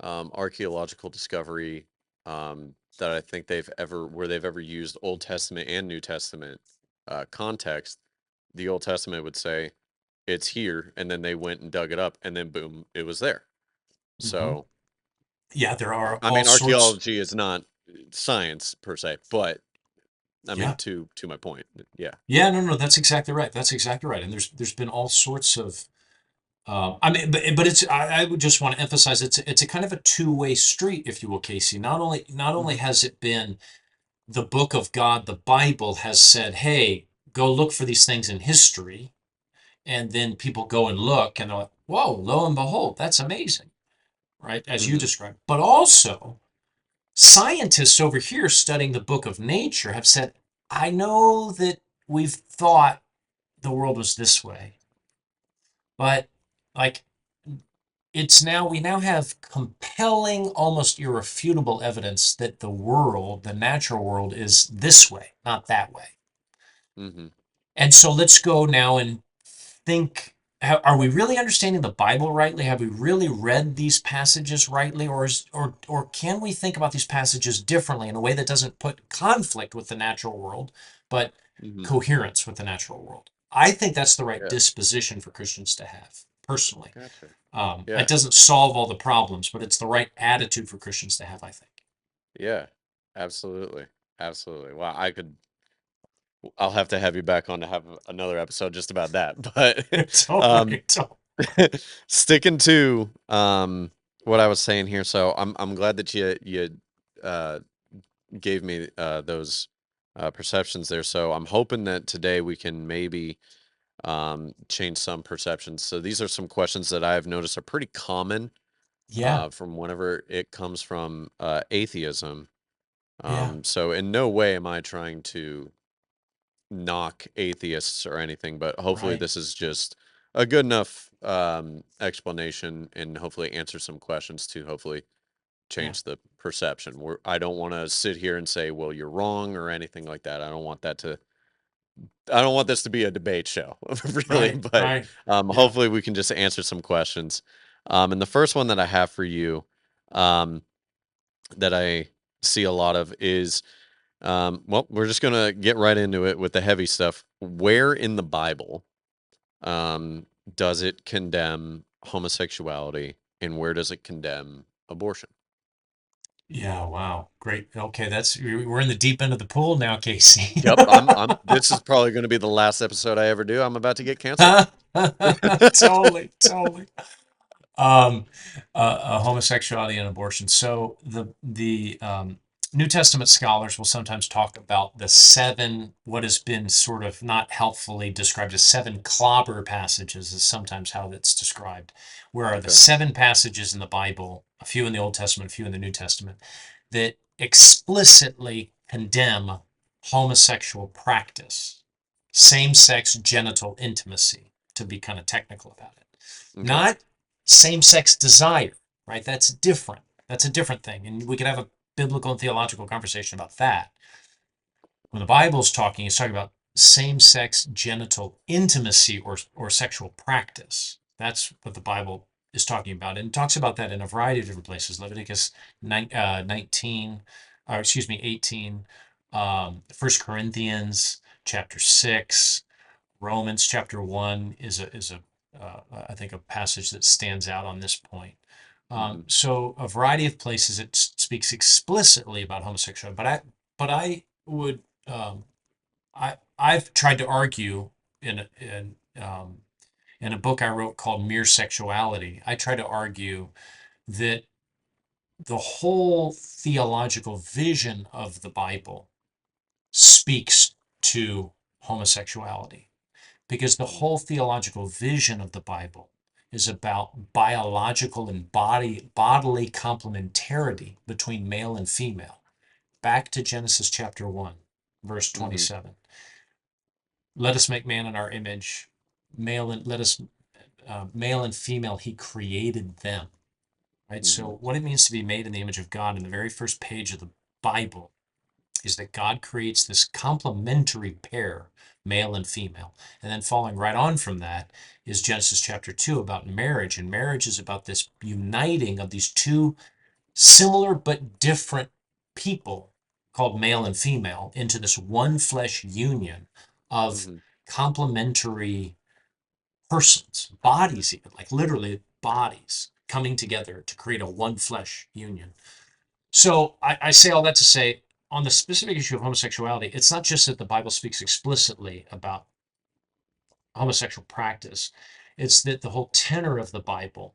archaeological discovery that I think they've ever used Old Testament and New Testament context, the Old Testament would say it's here, and then they went and dug it up, and then boom, it was there. Mm-hmm. So, Yeah, there are I all mean, sorts. archaeology is not science per se, but I mean, Yeah, to my point, yeah. yeah, no, no, that's exactly right. That's exactly right. And there's been all sorts of I mean, but it's I would just want to emphasize it's a kind of a two-way street, if you will, Casey. Not only Hmm. has it been the book of God, the Bible has said, hey, go look for these things in history, and then people go and look and they're like, whoa, lo and behold, that's amazing, right? As you Hmm. described. But also, scientists over here studying the book of nature have said, I know that we've thought the world was this way, but like we now have compelling, almost irrefutable evidence that the world, the natural world, is this way, not that way. Hmm. And so let's go now and think, are we really understanding the Bible rightly? Have we really read these passages rightly? Or can we think about these passages differently in a way that doesn't put conflict with the natural world, but Hmm. coherence with the natural world? I think that's the right Yeah. disposition for Christians to have, personally. Gotcha. It Yeah. doesn't solve all the problems, but it's the right attitude for Christians to have, I think. Yeah. Absolutely. Absolutely. Wow. I'll have to have you back on to have another episode just about that. But um, Totally. sticking to what I was saying here, so I'm glad that you uh gave me those perceptions there. So I'm hoping that today we can maybe change some perceptions. So these are some questions that I've noticed are pretty common Yeah, from whenever it comes from atheism. yeah, So in no way am I trying to knock atheists or anything, but hopefully right. this is just a good enough explanation and hopefully answer some questions to hopefully Yeah, change the perception. I don't want to sit here and say, well, you're wrong or anything like that. I don't want this to be a debate show, really, right, but right. Yeah, hopefully we can just answer some questions. And the first one that I have for you, um, that I see a lot of is, well, we're just gonna get right into it with the heavy stuff. Where in the Bible, um, does it condemn homosexuality, and where does it condemn abortion? yeah. Wow, great. Okay, we're in the deep end of the pool now, Casey. Yep, this is probably going to be the last episode I ever do. I'm about to get canceled. Totally, totally. um, Homosexuality and abortion. So the New Testament scholars will sometimes talk about the seven, what has been sort of not helpfully described as seven clobber passages, is sometimes how that's described. Where are the Okay. seven passages in the Bible, a few in the Old Testament, a few in the New Testament, that explicitly condemn homosexual practice, same-sex genital intimacy, to be kind of technical about it, Okay. not same-sex desire, right? That's different. That's a different thing. And we could have a biblical and theological conversation about that. When the Bible's talking, it's talking about same-sex genital intimacy or sexual practice. That's what the Bible is talking about, and it talks about that in a variety of different places. Leviticus 19, or excuse me, 18, 1 Corinthians chapter 6, Romans chapter 1 is a I think a passage that stands out on this point. Mm-hmm. So a variety of places it speaks explicitly about homosexuality, but I would I've tried to argue in a book I wrote called Mere Sexuality. I try to argue that the whole theological vision of the Bible speaks to homosexuality, because the Mm-hmm. whole theological vision of the Bible is about biological and bodily complementarity between male and female. Back to Genesis chapter 1, verse Mm-hmm. 27. Let us make man in our image, male and let us male and female, he created them. Right? Mm-hmm. So what it means to be made in the image of God in the very first page of the Bible is that God creates this complementary pair, male and female. And then following right on from that is Genesis chapter 2 about marriage. And marriage is about this uniting of these two similar but different people called male and female into this one flesh union of Mm-hmm. complementary persons, bodies, even like literally bodies coming together to create a one flesh union. So I say all that to say, on the specific issue of homosexuality, it's not just that the Bible speaks explicitly about homosexual practice, it's that the whole tenor of the Bible,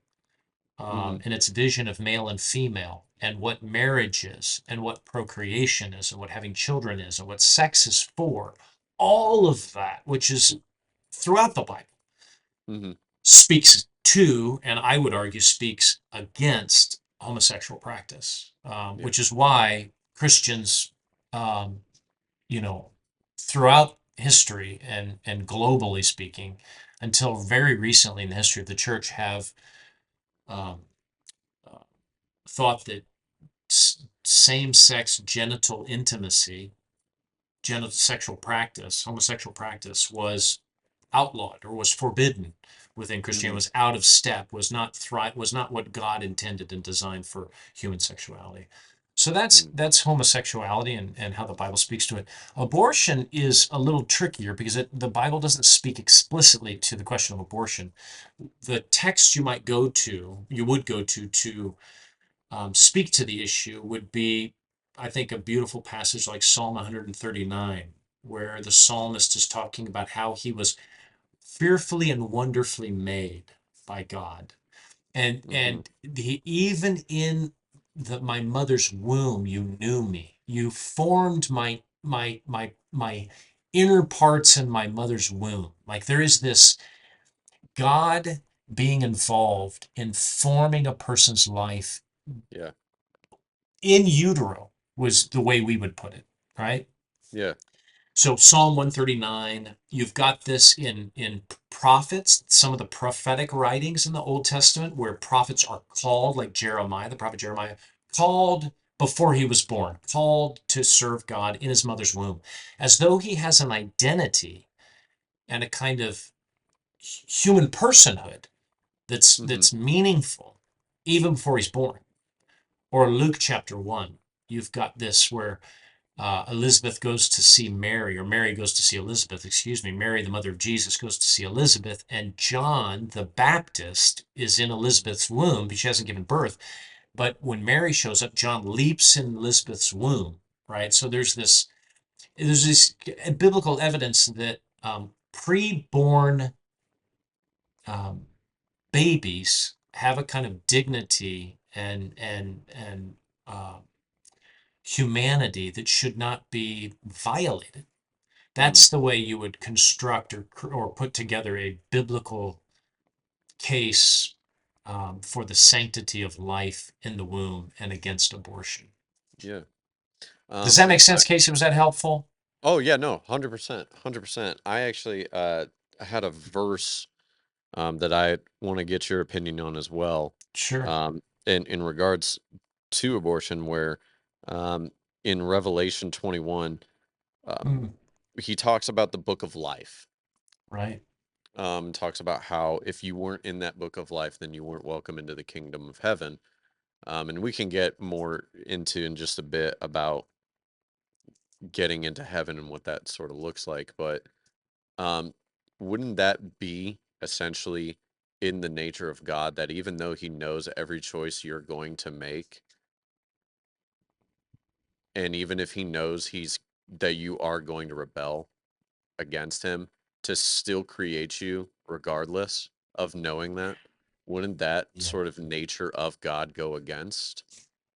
Mm-hmm. and its vision of male and female, and what marriage is, and what procreation is, and what having children is, and what sex is for, all of that, which is throughout the Bible, Mm-hmm. speaks to, and I would argue speaks against homosexual practice, Yeah. which is why Christians, um, you know, throughout history and globally speaking, until very recently in the history of the church, have um, uh, thought that same-sex genital intimacy, genital sexual practice, homosexual practice was outlawed or was forbidden within Christianity, Mm-hmm. was out of step, was not what God intended and designed for human sexuality. So Mm-hmm. that's homosexuality and how the Bible speaks to it. Abortion is a little trickier because the Bible doesn't speak explicitly to the question of abortion. The text you would go to speak to the issue would be, I think, a beautiful passage like Psalm 139, where the psalmist is talking about how he was fearfully and wonderfully made by God. Mm-hmm. Even in my mother's womb, you knew me. You formed my inner parts in my mother's womb. Like there is this God being involved in forming a person's life Yeah. in utero was the way we would put it, right? Yeah. So Psalm 139, you've got this in prophets, some of the prophetic writings in the Old Testament where prophets are called, like Jeremiah, the prophet Jeremiah, called before he was born, called to serve God in his mother's womb, as though he has an identity and a kind of human personhood Mm-hmm. that's meaningful even before he's born. Or Luke chapter 1, you've got this where Elizabeth goes to see Mary, or Mary goes to see Elizabeth, excuse me. Mary, the mother of Jesus, goes to see Elizabeth, and John the Baptist is in Elizabeth's womb. She hasn't given birth. But when Mary shows up, John leaps in Elizabeth's womb, right? So there's this biblical evidence that pre-born um, babies have a kind of dignity and humanity that should not be violated. Mm-hmm. That's the way you would construct or put together a biblical case for the sanctity of life in the womb and against abortion. Yeah. Does that make And sense, Casey? Was that helpful? oh yeah, no, 100%, 100%. I actually I had a verse that I want to get your opinion on as well. Sure. In regards to abortion, where um in Revelation 21, um, Mm. he talks about the book of life. Right. Talks about how if you weren't in that book of life, then you weren't welcome into the kingdom of heaven. And we can get more into in just a bit about getting into heaven and what that sort of looks like. But um, wouldn't that be essentially in the nature of God that even though he knows every choice you're going to make, and even if he knows that you are going to rebel against him, to still create you regardless of knowing that, wouldn't that Yeah. sort of nature of God go against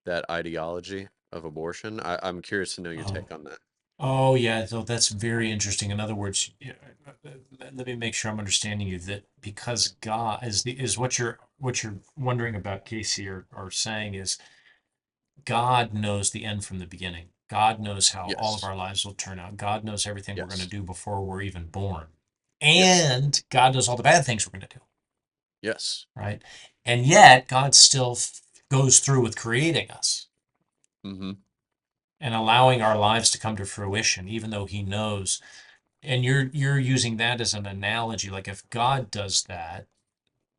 that ideology of abortion? I'm curious to know your Oh. take on that. Oh, yeah. So that's very interesting. In other words, let me make sure I'm understanding you that because God is what you're wondering about, Casey, or saying is God knows the end from the beginning. God knows how all of Yes. our lives will turn out. God knows everything we're going to Yes. do before we're even born. Yes. And God knows all the bad things we're going to do, Yes. right? And yet God still goes through with creating us Mm-hmm. and allowing our lives to come to fruition, even though he knows. And you're using that as an analogy. Like if God does that,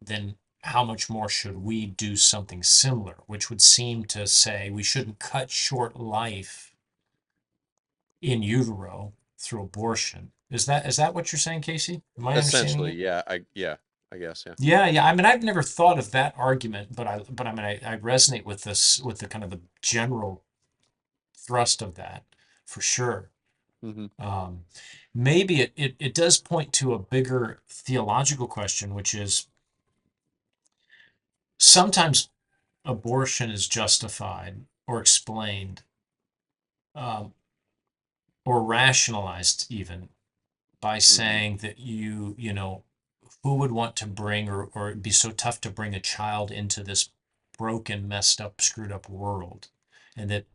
then how much more should we do something similar? Which would seem to say we shouldn't cut short life in utero through abortion. Is that what you're saying, Casey? Am I understanding Essentially, you? yeah. I guess, yeah. Yeah, yeah. I mean, I've never thought of that argument, but I mean, I resonate with this, with the kind of the general thrust of that, for sure. Mm-hmm. Um, Maybe it does point to a bigger theological question, which is sometimes abortion is justified or explained, um, or rationalized even by Mm-hmm. saying that who would want to bring, or it'd be so tough to bring a child into this broken, messed up, screwed up world. And that,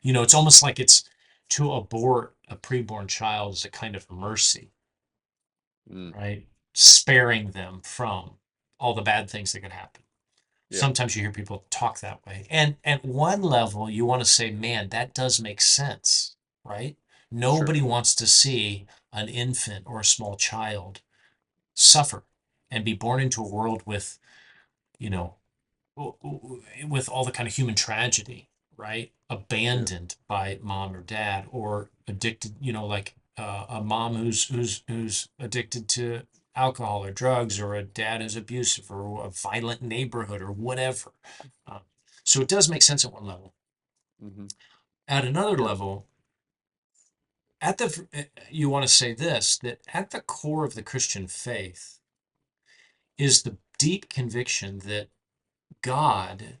it's almost like it's to abort a preborn child is a kind of mercy, Mm. right? Sparing them from all the bad things that could happen. Yeah. Sometimes you hear people talk that way. And at one level, you want to say, man, that does make sense, right? Sure. Nobody wants to see an infant or a small child suffer and be born into a world with, you know, with all the kind of human tragedy, right? Yeah. Abandoned by mom or dad, or addicted, like a mom who's addicted to alcohol or drugs, or a dad who's abusive, or a violent neighborhood, or whatever. Uh, so it does make sense at one level. Mm-hmm. At another Yeah. level, you want to say this, that at the core of the Christian faith is the deep conviction that God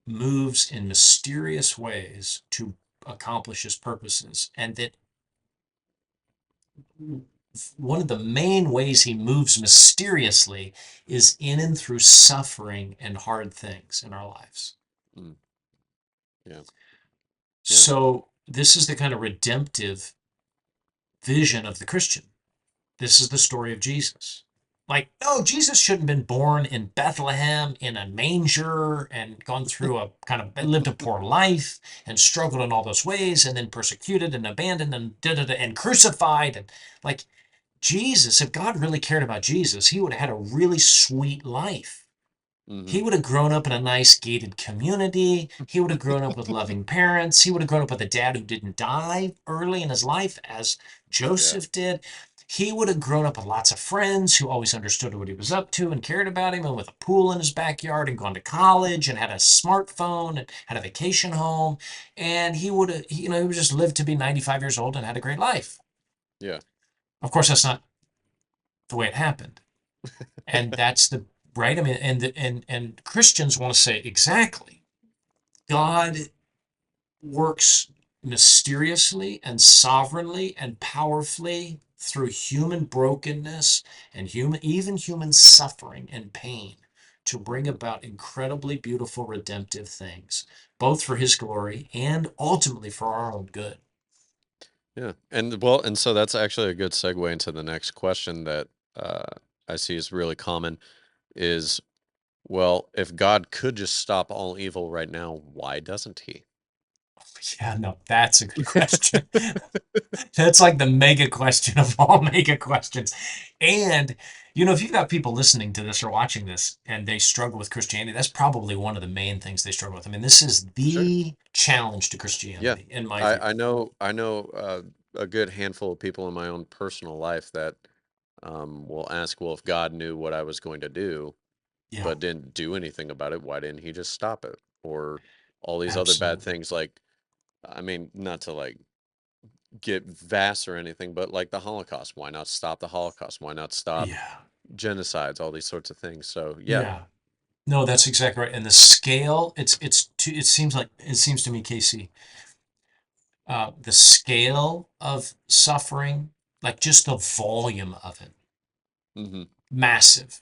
moves in mysterious ways to accomplish his purposes, and that one of the main ways he moves mysteriously is in and through suffering and hard things in our lives. Mm. Yeah. Yeah. So this is the kind of redemptive vision of the Christian. This is the story of Jesus. Like, no, Jesus shouldn't have been born in Bethlehem in a manger and gone through a kind of lived a poor life and struggled in all those ways and then persecuted and abandoned and and crucified. And like Jesus, if God really cared about Jesus, he would have had a really sweet life. Mm-hmm. He would have grown up in a nice gated community. He would have grown up with loving parents. He would have grown up with a dad who didn't die early in his life, as Yeah. Joseph did. He would have grown up with lots of friends who always understood what he was up to and cared about him, and with a pool in his backyard, and gone to college and had a smartphone and had a vacation home. And he would have, he would just lived to be 95 years old and had a great life. Yeah. Of course, that's not the way it happened. And that's the right. I mean, and Christians want to say exactly. God works mysteriously and sovereignly and powerfully through human brokenness and even human suffering and pain to bring Mm-hmm. about incredibly beautiful redemptive things, both for his glory and ultimately for our own good. Yeah. And so that's actually a good segue into the next question that uh, I see is really common is, well, if God could just stop all evil right now, why doesn't he? Yeah, no, that's a good question. That's like the mega question of all mega questions. And, if you've got people listening to this or watching this and they struggle with Christianity, that's probably one of the main things they struggle with. I mean, this is Sure. the challenge to Yeah. Christianity, in my view. I know a good handful of people in my own personal life that will ask, well, if God knew what I was going to do, Yeah, but didn't do anything about it, why didn't he just stop it? Or all these other bad absolutely. things, like, I mean, not to like get vast or anything, but like the Holocaust, why not stop the Holocaust? Why not stop Yeah, genocides, all these sorts of things? So yeah. yeah. No, that's exactly right. And the scale, it seems to me, Casey, the scale of suffering, like just the volume of it, Mm-hmm. massive.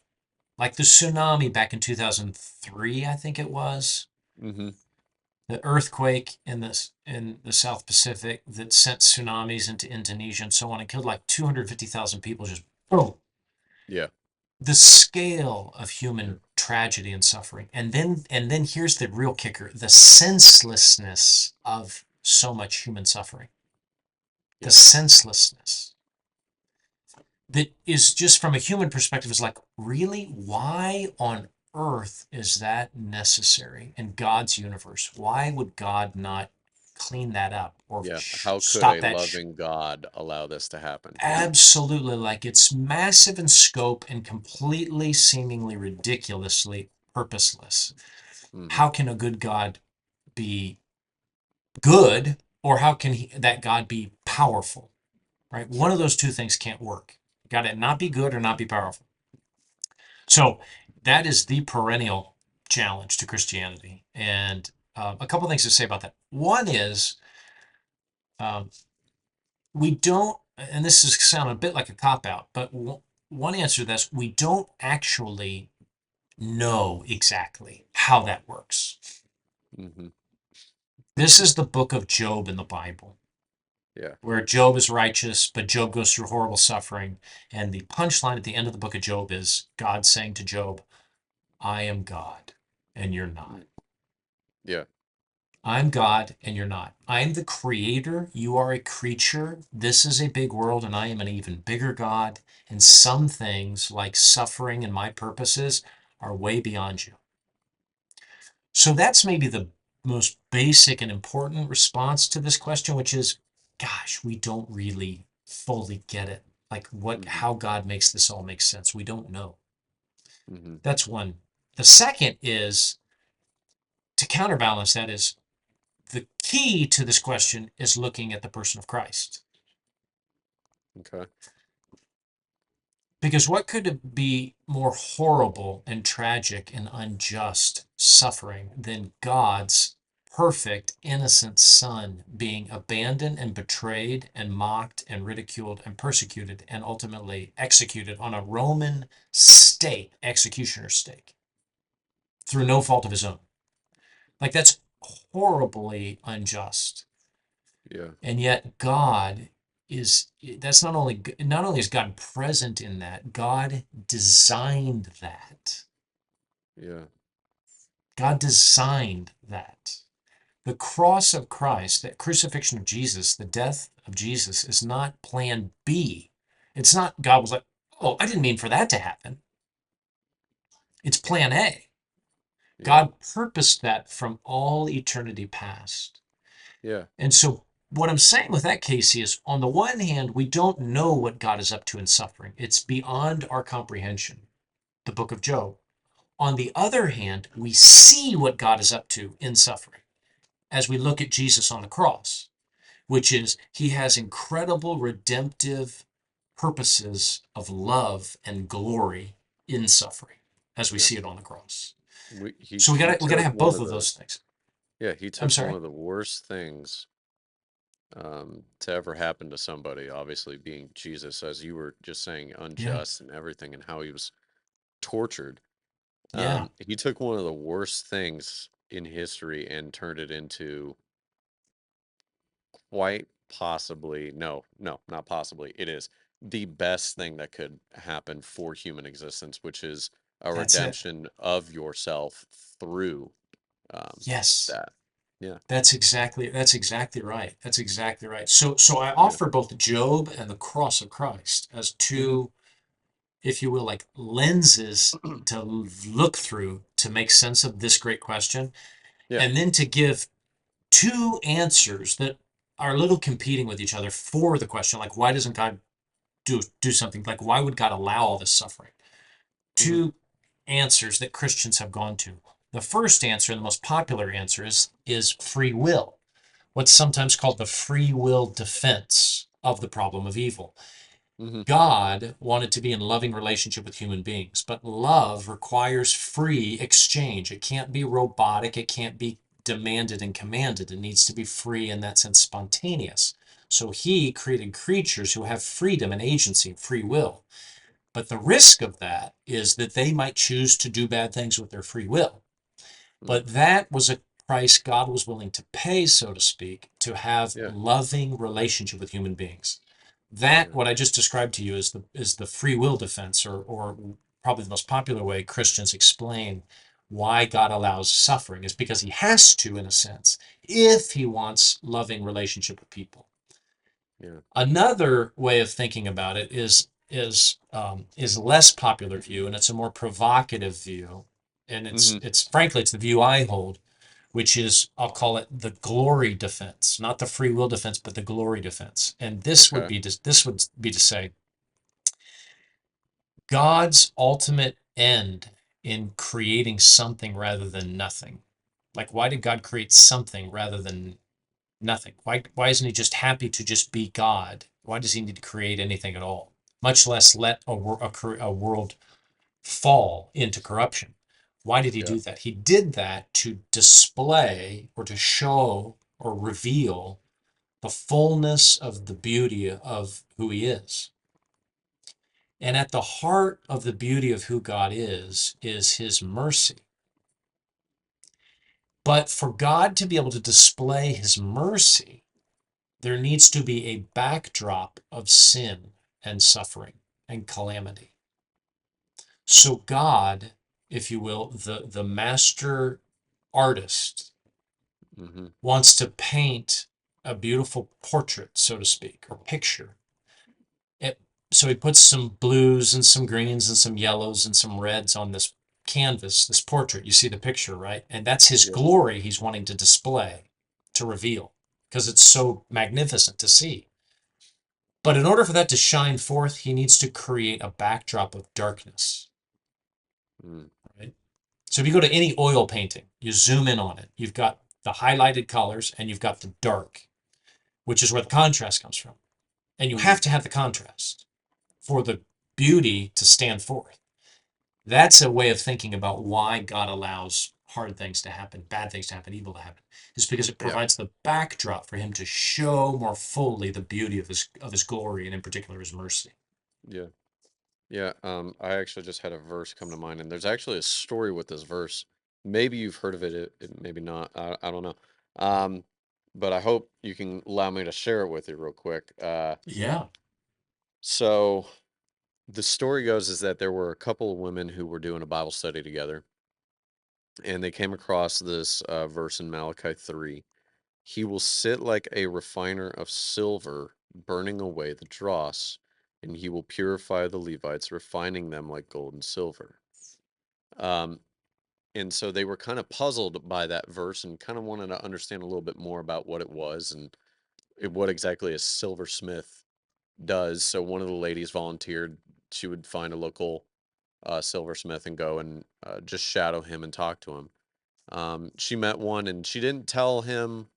Like the tsunami back in 2003, I think it was, Mm-hmm. the earthquake in the South Pacific that sent tsunamis into Indonesia and so on and killed like 250,000 people. Just boom. Yeah. The scale of human tragedy and suffering, and then here's the real kicker: the senselessness of so much human suffering. The Yeah. senselessness that is just from a human perspective is like, really, why on earth is that necessary in God's universe? Why would God not clean that up or Yeah. How could stop a that? loving God allow this to happen? Yeah. Absolutely. Like, it's massive in scope and completely seemingly ridiculously purposeless. Mm-hmm. How can a good God be good, or how can that God be powerful? Right? One Sure. of those two things can't work. Got to not be good or not be powerful. So that is the perennial challenge to Christianity. And a couple things to say about that. One is, um, we don't, and this is sound a bit like a cop out, but one answer to this: we don't actually know exactly how that works. Mm-hmm. This is the book of Job in the Bible, Yeah. where Job is righteous, but Job goes through horrible suffering. And the punchline at the end of the book of Job is God saying to Job, I am God and you're not. Mm. Yeah. I'm God and you're not. I'm the creator. You are a creature. This is a big world and I am an even bigger God. And some things like suffering and my purposes are way beyond you. So that's maybe the most basic and important response to this question, which is, gosh, we don't really fully get it. Like Mm-hmm. how God makes this all make sense. We don't know. Mm-hmm. That's one. The second is, to counterbalance that, is the key to this question is looking at the person of Christ. Okay. Because what could be more horrible and tragic and unjust suffering than God's perfect, innocent son being abandoned and betrayed and mocked and ridiculed and persecuted and ultimately executed on a Roman stake, executioner stake, through no fault of his own? Like, that's horribly unjust. Yeah. And yet God is, that's not only is God present in that, God designed that. Yeah. God designed that. The cross of Christ, that crucifixion of Jesus, the death of Jesus is not plan B. It's not God was like, oh, I didn't mean for that to happen. It's plan A. Yeah. God purposed that from all eternity past. Yeah. And so, what I'm saying with that, Casey, is on the one hand, we don't know what God is up to in suffering. It's beyond our comprehension, the book of Job. On the other hand, we see what God is up to in suffering as we look at Jesus on the cross, which is he has incredible redemptive purposes of love and glory in suffering as we Yeah. see it on the cross. So we He gotta took have one both of of the those things. yeah, he I'm took one sorry. of the worst things to ever happen to somebody, obviously being Jesus, as you were just saying, Yeah. unjust and everything, and how he was tortured. Yeah. He took one of the worst things in history and turned it into quite possibly, no, no, not possibly, it is the best thing that could happen for human existence, which is a That's it. redemption of yourself through um, Yes. that. Yeah. That's exactly right. That's exactly right. So I Yeah. offer both Job and the cross of Christ as Hmm. two, if you will, like lenses to look through to make sense of this great question, Yeah. and then to give two answers that are a little competing with each other for the question, like why doesn't God do something? Like why would God allow all this suffering? Hmm. Two answers that Christians have gone to. The first answer and the most popular answer is free will, what's sometimes called the free will defense of the problem of evil. Hmm. God wanted to be in loving relationship with human beings, but love requires free exchange. It can't be robotic, it can't be demanded and commanded. It needs to be free, in that sense, spontaneous. So he created creatures who have freedom and agency, free will. But the risk of that is that they might choose to do bad things with their free will. Mm. But that was a price God was willing to pay, so to speak, to have Yeah. loving relationship with human beings. That Yeah. what I just described to you is the free will defense, or probably the most popular way Christians explain why God allows suffering is because he has to, in a sense, if he wants loving relationship with people. Yeah. Another way of thinking about it is less popular view, and it's a more provocative view, and it's Hmm. it's frankly it's the view I hold, which is I'll call it the glory defense, not the free will defense, but the glory defense. And Okay. this would be to say God's ultimate end in creating something rather than nothing. Like why did God create something rather than nothing? Why isn't he just happy to just be God? Why does he need to create anything at all? Much less let a world fall into corruption. Why did he Yeah. do that? He did that to display or to show or reveal the fullness of the beauty of who he is. And at the heart of the beauty of who God is his mercy. But for God to be able to display his mercy, there needs to be a backdrop of sin and suffering and calamity. So God, if you will, the master artist Hmm. wants to paint a beautiful portrait, so to speak, or picture. It, so he puts some blues and some greens and some yellows and some reds on this canvas, this portrait. You see the picture, right? And that's his Yeah. glory he's wanting to display, to reveal, because it's so magnificent to see. But in order for that to shine forth, he needs to create a backdrop of darkness, Mm. right? So if you go to any oil painting, you zoom in on it, you've got the highlighted colors and you've got the dark, which is where the contrast comes from. And you Mm. have to have the contrast for the beauty to stand forth. That's a way of thinking about why God allows hard things to happen, bad things to happen, evil to happen, is because it Yeah. provides the backdrop for him to show more fully the beauty of his glory and in particular his mercy. Yeah. Yeah. I actually just had a verse come to mind, and there's actually a story with this verse. Maybe you've heard of it, maybe not. I don't know. Um, but I hope you can allow me to share it with you real quick. Yeah. So the story goes is that there were a couple of women who were doing a Bible study together, and they came across this verse in Malachi 3. He will sit like a refiner of silver, burning away the dross, and he will purify the Levites, refining them like gold and silver. Um, and so they were kind of puzzled by that verse and kind of wanted to understand a little bit more about what it was and what exactly a silversmith does. So one of the ladies volunteered. She would find a local silversmith and go and just shadow him and talk to him. She met one and she didn't tell him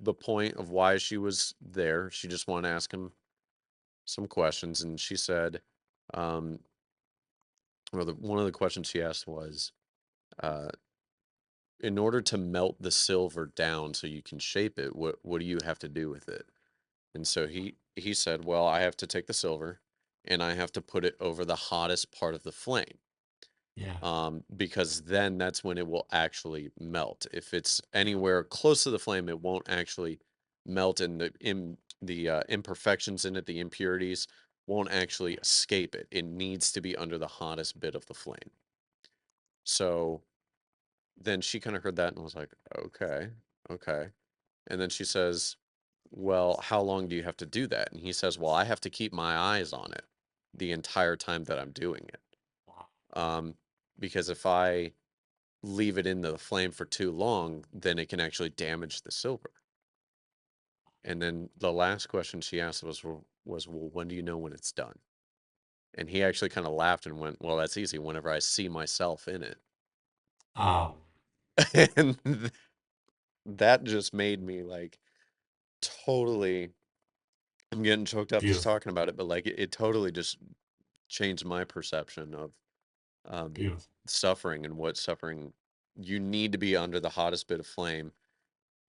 the point of why she was there. She just wanted to ask him some questions. And she said, um, one of the questions she asked was, uh, in order to melt the silver down so you can shape it, what do you have to do with it? And so he said, well, I have to take the silver and I have to put it over the hottest part of the flame. Yeah. Because then that's when it will actually melt. If it's anywhere close to the flame, it won't actually melt, and the imperfections in it, the impurities, won't actually escape it. It needs to be under the hottest bit of the flame. So then she kind of heard that and was like, okay. Okay. And then she says, well, how long do you have to do that? And he says, well, I have to keep my eyes on it the entire time that I'm doing it. Um, because if I leave it in the flame for too long, then it can actually damage the silver. And then the last question she asked was, well, when do you know when it's done? And he actually kind of laughed and went, well, that's easy. Whenever I see myself in it. Um, And that just made me like totally, I'm getting choked up just beautiful, talking about it, but like it totally just changed my perception of um, beautiful. suffering and what suffering you need to be under the hottest bit of flame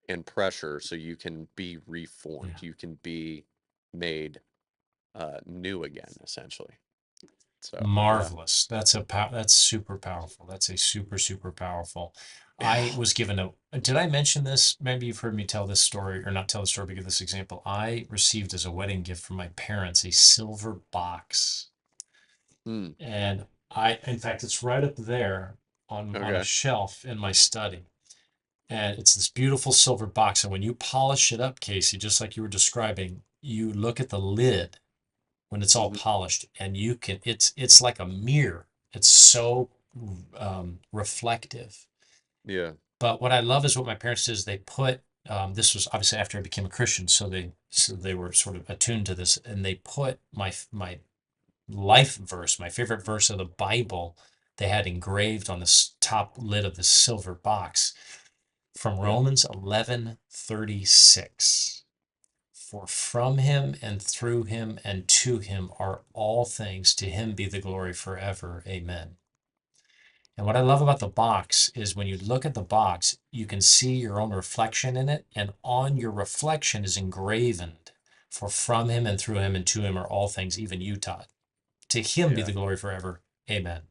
and pressure so you can be reformed. Yeah. You can be made new again, essentially. So, yeah. Marvelous. That's super powerful. That's a super powerful. I was given did I mention this? Maybe you've heard me tell this story or not tell the story, but give this example. I received as a wedding gift from my parents a silver box. Hmm. And in fact, it's right up there on a Okay. shelf in my study. And it's this beautiful silver box. And when you polish it up, Casey, just like you were describing, you look at the lid when it's all Hmm. polished and you can it's like a mirror. It's so reflective. Yeah. But what I love is what my parents did is they put this was obviously after I became a Christian, so they were sort of attuned to this, and they put my life verse, my favorite verse of the Bible, they had engraved on the top lid of the silver box from Yeah. Romans 11:36. For from him and through him and to him are all things. To him be the glory forever. Amen. And what I love about the box is when you look at the box, you can see your own reflection in it. And on your reflection is engraven, for from him and through him and to him are all things, even you, Todd. To him be Yeah. the glory forever. Amen.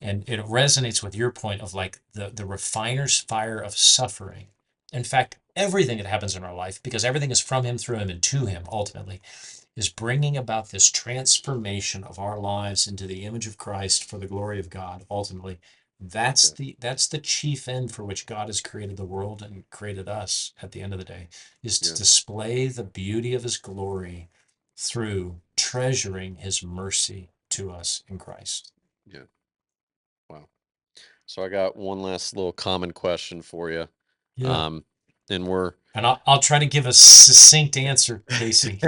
And it resonates with your point of like the refiner's fire of suffering. In fact, everything that happens in our life, because everything is from him, through him, and to him ultimately, is bringing about this transformation of our lives into the image of Christ for the glory of God ultimately. That's Yeah. the chief end for which God has created the world and created us at the end of the day, is to Yeah. display the beauty of his glory through treasuring his mercy to us in Christ. Yeah. Wow. So I got one last little common question for you. Yeah. Um, and we're And I'll try to give a succinct answer, Casey.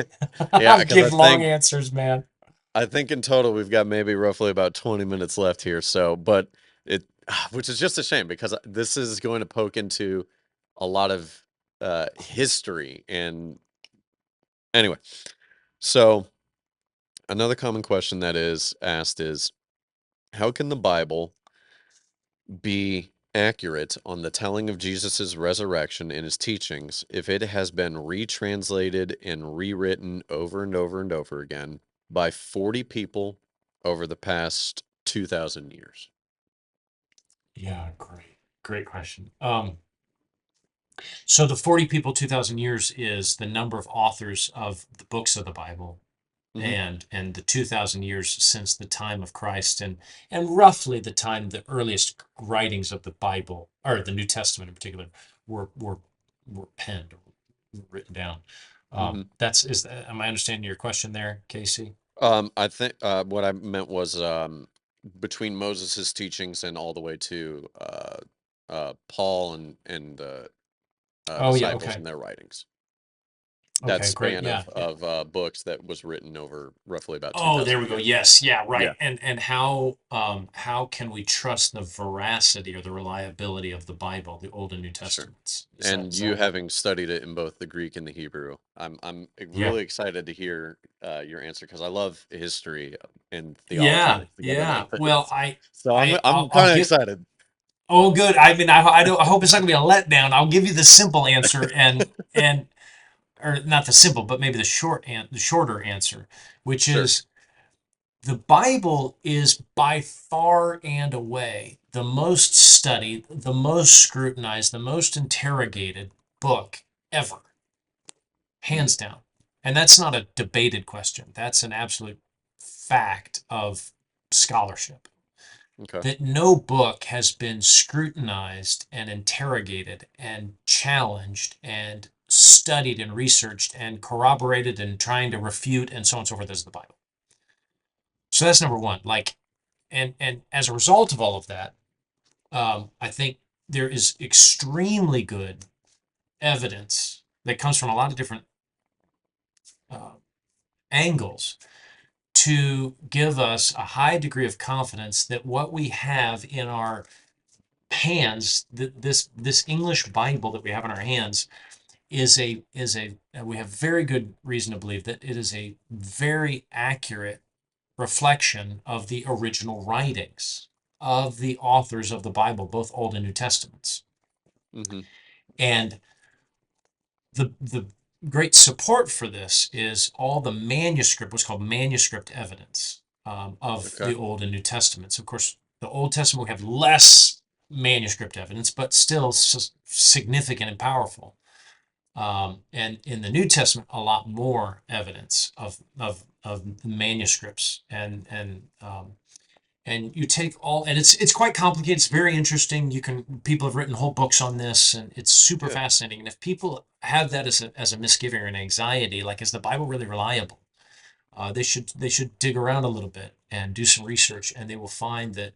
yeah, I'll because give long answers, man. I think in total we've got maybe roughly about 20 minutes left here. So, but it, which is just a shame because this is going to poke into a lot of history. And anyway, so another common question that is asked is how can the Bible be accurate on the telling of Jesus's resurrection and his teachings if it has been retranslated and rewritten over and over and over again by 40 people over the past 2,000 years? Yeah, great question. So the 40 people, 2,000 years is the number of authors of the books of the Bible, Hmm. and the 2,000 years since the time of Christ, and roughly the time the earliest writings of the Bible or the New Testament in particular were were were penned or written down. Hmm. Am I understanding your question there, Casey? I think what I meant was between Moses's teachings and all the way to Paul and the Oh yeah, disciples okay. and their writings. That Okay, great. span Yeah, yeah. of books that was written over roughly about Oh, there 2,000 we go. years. Yes, yeah, Yeah, right. And how can we trust the veracity or the reliability of the Bible, the Old and New sure. Testaments? Is that And is you that? having studied it in both the Greek and the Hebrew, I'm Yeah. really excited to hear your answer because I love history and theology Yeah, together like yeah. Well, this. So I'm I'll kind of give. excited. Oh, good. I mean, I don't. I hope it's not gonna be a letdown. I'll give you the simple answer, and or not the simple, but maybe the shorter answer, which Sure. is the Bible is by far and away the most studied, the most scrutinized, the most interrogated book ever, Mm, hands down. And that's not a debated question. That's an absolute fact of scholarship. Okay. that no book has been scrutinized and interrogated and challenged and studied and researched and corroborated and trying to refute and so on and so forth as the Bible. So that's number one. Like, and as a result of all of that, I think there is extremely good evidence that comes from a lot of different uh, angles to give us a high degree of confidence that what we have in our hands, this English Bible that we have in our hands, is a we have very good reason to believe that it is a very accurate reflection of the original writings of the authors of the Bible, both Old and New Testaments. Mm-hmm. And the great support for this is all the manuscript, what's called manuscript evidence of Okay. the Old and New Testaments. Of course, the Old Testament we have less manuscript evidence, but still significant and powerful. And in the New Testament, a lot more evidence of manuscripts and you take all and it's quite complicated. It's very interesting. People have written whole books on this, and it's super Yeah. fascinating. And if people have that as a misgiving or an anxiety, like, is the Bible really reliable? They should dig around a little bit and do some research, and they will find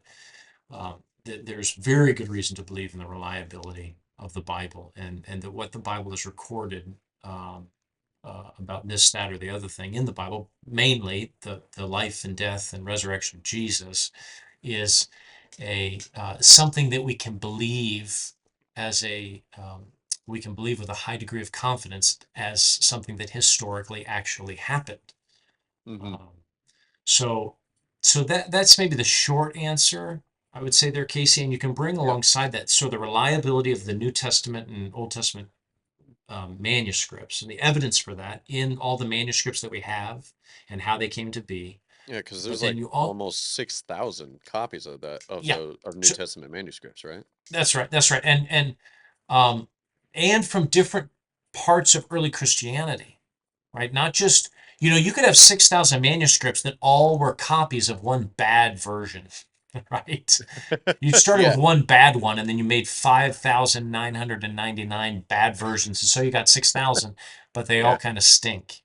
um, that there's very good reason to believe in the reliability of the Bible, and that what the Bible has recorded about this, that, or the other thing in the Bible, mainly the life and death and resurrection of Jesus, is a something that we can believe with a high degree of confidence as something that historically actually happened. Mm-hmm. Um, so that's maybe the short answer. I would say there, Casey, and you can bring Yeah. alongside that so the reliability of the New Testament and Old Testament manuscripts and the evidence for that in all the manuscripts that we have and how they came to be. Yeah, because But there's then like you all, almost 6,000 copies of that yeah, of New so Testament manuscripts, right? that's right, that's right, um, and from different parts of early Christianity, right? Not just, you could have 6,000 manuscripts that all were copies of one bad version, right? You started with Yeah. one bad one, and then you made 5,999 bad versions, and so you got 6,000, but they all Yeah. kind of stink.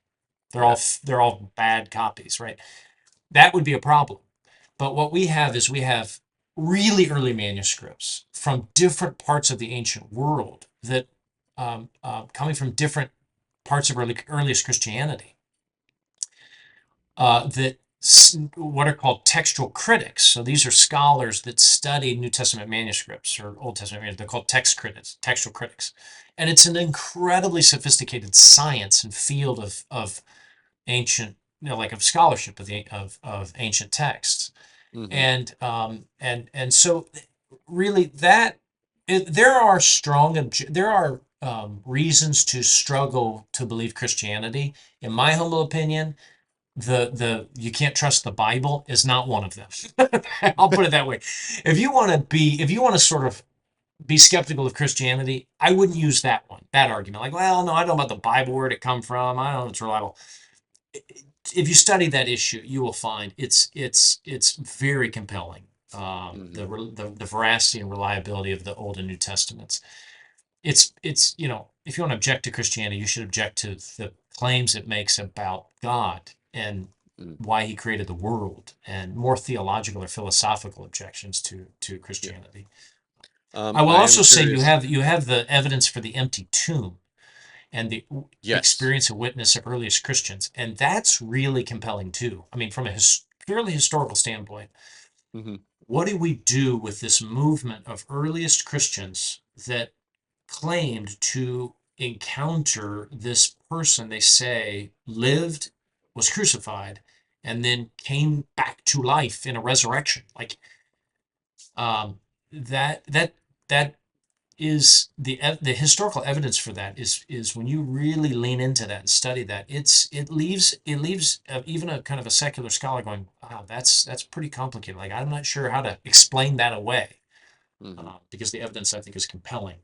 They're Yeah. all they're all bad copies, right? That would be a problem. But what we have really early manuscripts from different parts of the ancient world that coming from different parts of earliest Christianity that what are called textual critics. So these are scholars that study New Testament manuscripts or Old Testament manuscripts. They're called text critics, textual critics, and it's an incredibly sophisticated science and field of ancient, like of scholarship of ancient texts. Mm-hmm. And so really there are there are reasons to struggle to believe Christianity. In my humble opinion, the you can't trust the Bible is not one of them. I'll put it that way. If you want to sort of be skeptical of Christianity, I wouldn't use that argument. Like, well, no, I don't know about the Bible, where it come from. I don't know if it's reliable. If you study that issue, you will find it's very compelling. Mm-hmm. The veracity and reliability of the Old and New Testaments. It's if you want to object to Christianity, you should object to the claims it makes about God and Mm. why He created the world, and more theological or philosophical objections to Yeah. Christianity. I will I am also say curious. you have the evidence for the empty tomb and the Yes. experience and witness of earliest Christians. And that's really compelling too. I mean, from a purely historical standpoint, Mm-hmm. what do we do with this movement of earliest Christians that claimed to encounter this person they say lived, was crucified, and then came back to life in a resurrection? Like, um, that is the historical evidence for that is when you really lean into that and study that, it leaves even a kind of a secular scholar going, wow, that's pretty complicated. Like, I'm not sure how to explain that away, Mm-hmm. because the evidence, I think, is compelling,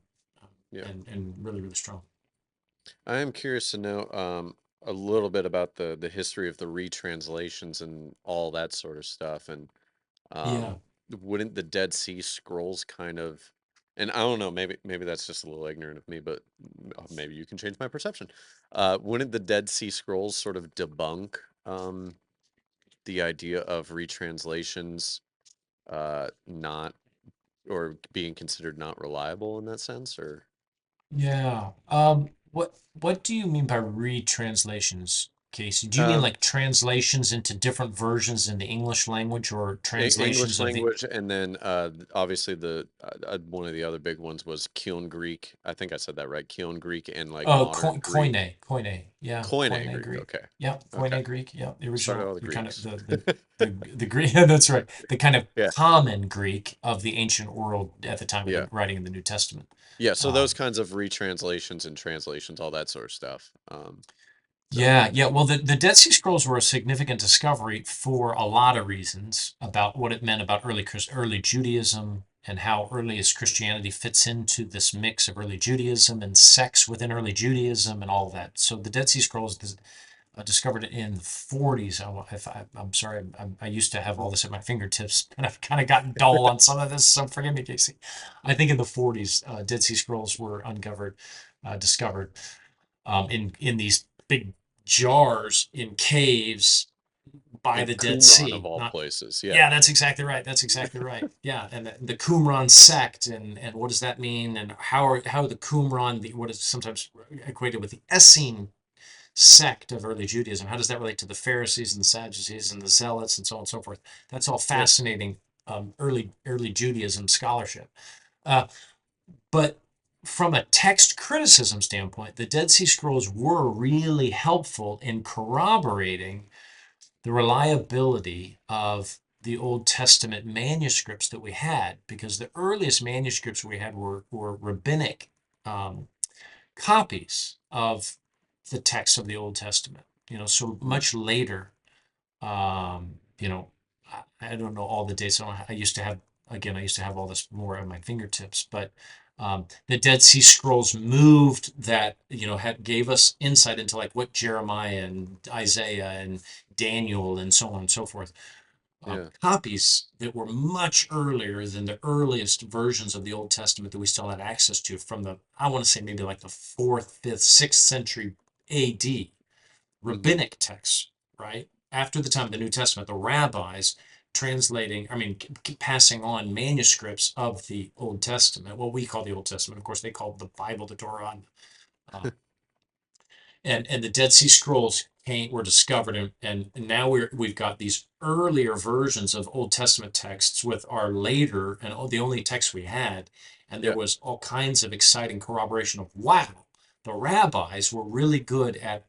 Yeah. and really really strong. I am curious to know a little bit about the history of the retranslations and all that sort of stuff. And um, Yeah. wouldn't the Dead Sea Scrolls kind of, and I don't know, maybe that's just a little ignorant of me, but maybe you can change my perception. Wouldn't the Dead Sea Scrolls sort of debunk the idea of retranslations not or being considered not reliable in that sense, or Yeah. What do you mean by retranslations, Casey? Do you mean um, like translations into different versions in the English language or English translations of the language, and then obviously the one of the other big ones was Koine Greek. I think I said that right. Koine Greek and like modern Greek. Koine, yeah, Koine Koine Greek. Greek. Okay. Yep, Okay. Koine Greek. Yep, the Started original, all the the kind of Greeks. the Greek. Yeah, that's right. The kind of Yeah. common Greek of the ancient world at the time of the Yeah. writing of the New Testament. Yeah. So Um, those kinds of retranslations and translations, all that sort of stuff. So Yeah, yeah. Well, the Dead Sea Scrolls were a significant discovery for a lot of reasons about what it meant about early Judaism and how earliest Christianity fits into this mix of early Judaism and sects within early Judaism and all of that. So the Dead Sea Scrolls discovered it in the 40s. I'm sorry, I used to have all this at my fingertips, and I've kind of gotten dull on some of this, so forgive me, Casey. I think in the 40s, Dead Sea Scrolls were discovered in these big jars in caves by in the Dead Qumran of Sea. all Not, places. Yeah. yeah, that's exactly right. That's exactly right. Yeah, and the Qumran sect, and what does that mean, and how the Qumran, what is sometimes equated with the Essene sect of early Judaism, how does that relate to the Pharisees and the Sadducees and the Zealots and so on and so forth? That's all Yeah. fascinating early Judaism scholarship. Uh, but from a text criticism standpoint, the Dead Sea Scrolls were really helpful in corroborating the reliability of the Old Testament manuscripts that we had, because the earliest manuscripts we had were rabbinic um, copies of the text of the Old Testament. So Mhm. much later, I don't know all the dates. I used to have, again, I used to have all this more at my fingertips, but the Dead Sea Scrolls moved that, gave us insight into like what Jeremiah and Isaiah and Daniel and so on and so forth. Yeah. Copies that were much earlier than the earliest versions of the Old Testament that we still had access to from I want to say maybe like the fourth, fifth, sixth century AD Hmm. rabbinic texts, right? After the time of the New Testament, the rabbis passing on manuscripts of the Old Testament, what we call the Old Testament. Of course, they called the Bible the Torah. Uh, and the Dead Sea Scrolls were discovered, and now we've got these earlier versions of Old Testament texts with our later and the only text we had, and there Yeah. was all kinds of exciting corroboration of wow, the rabbis were really good at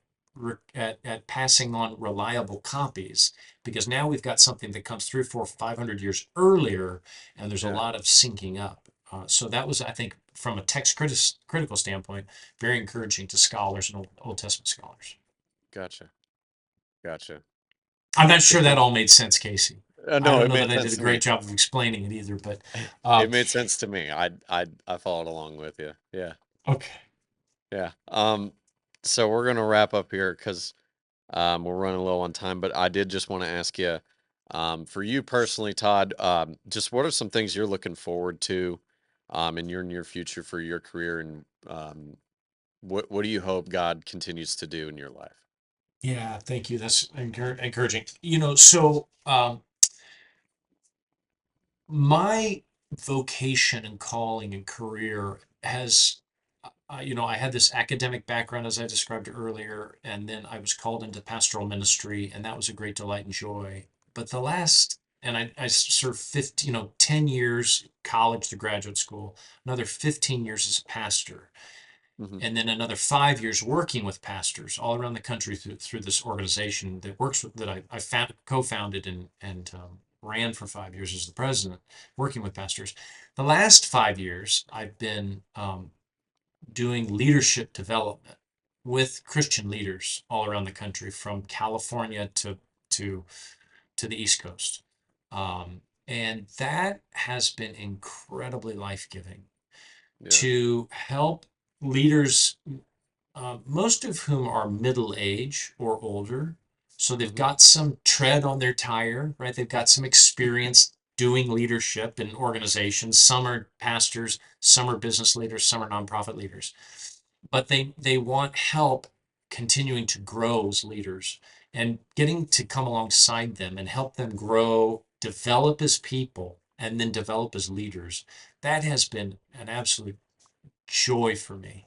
passing on reliable copies, because now we've got something that comes 300, 400, 500 years earlier, and there's a Yeah. lot of syncing up. So that was, I think, from a critical standpoint, very encouraging to scholars and Old Testament scholars. Gotcha. Gotcha. I'm not sure that It, all made sense, Casey. I no, don't it know that made I did sense a to me. great job of explaining it either, but It um, made sense to me. I followed along with you. Yeah. okay. Yeah. So we're gonna wrap up here because we're running low on time, but I did just want to ask you, for you personally, Todd, just what are some things you're looking forward to, in your near future for your career, and what do you hope God continues to do in your life? Yeah, thank you. That's encouraging. So my vocation and calling and career has, I had this academic background as I described earlier, and then I was called into pastoral ministry, and that was a great delight and joy. But I served 15, 10 years college to graduate school, another 15 years as a pastor, Hmm. and then another 5 years working with pastors all around the country through this organization that works with that co-founded and ran for 5 years as the president, working with pastors. The last 5 years, I've been doing leadership development with Christian leaders all around the country, from California to to the East Coast, and that has been incredibly life giving Yeah. to help leaders, most of whom are middle age or older. So they've Hmm. got some tread on their tire, right? They've got some experience doing leadership in organizations. Some are pastors, some are business leaders, some are nonprofit leaders, but they want help continuing to grow as leaders and getting to come alongside them and help them grow, develop as people, and then develop as leaders. That has been an absolute joy for me.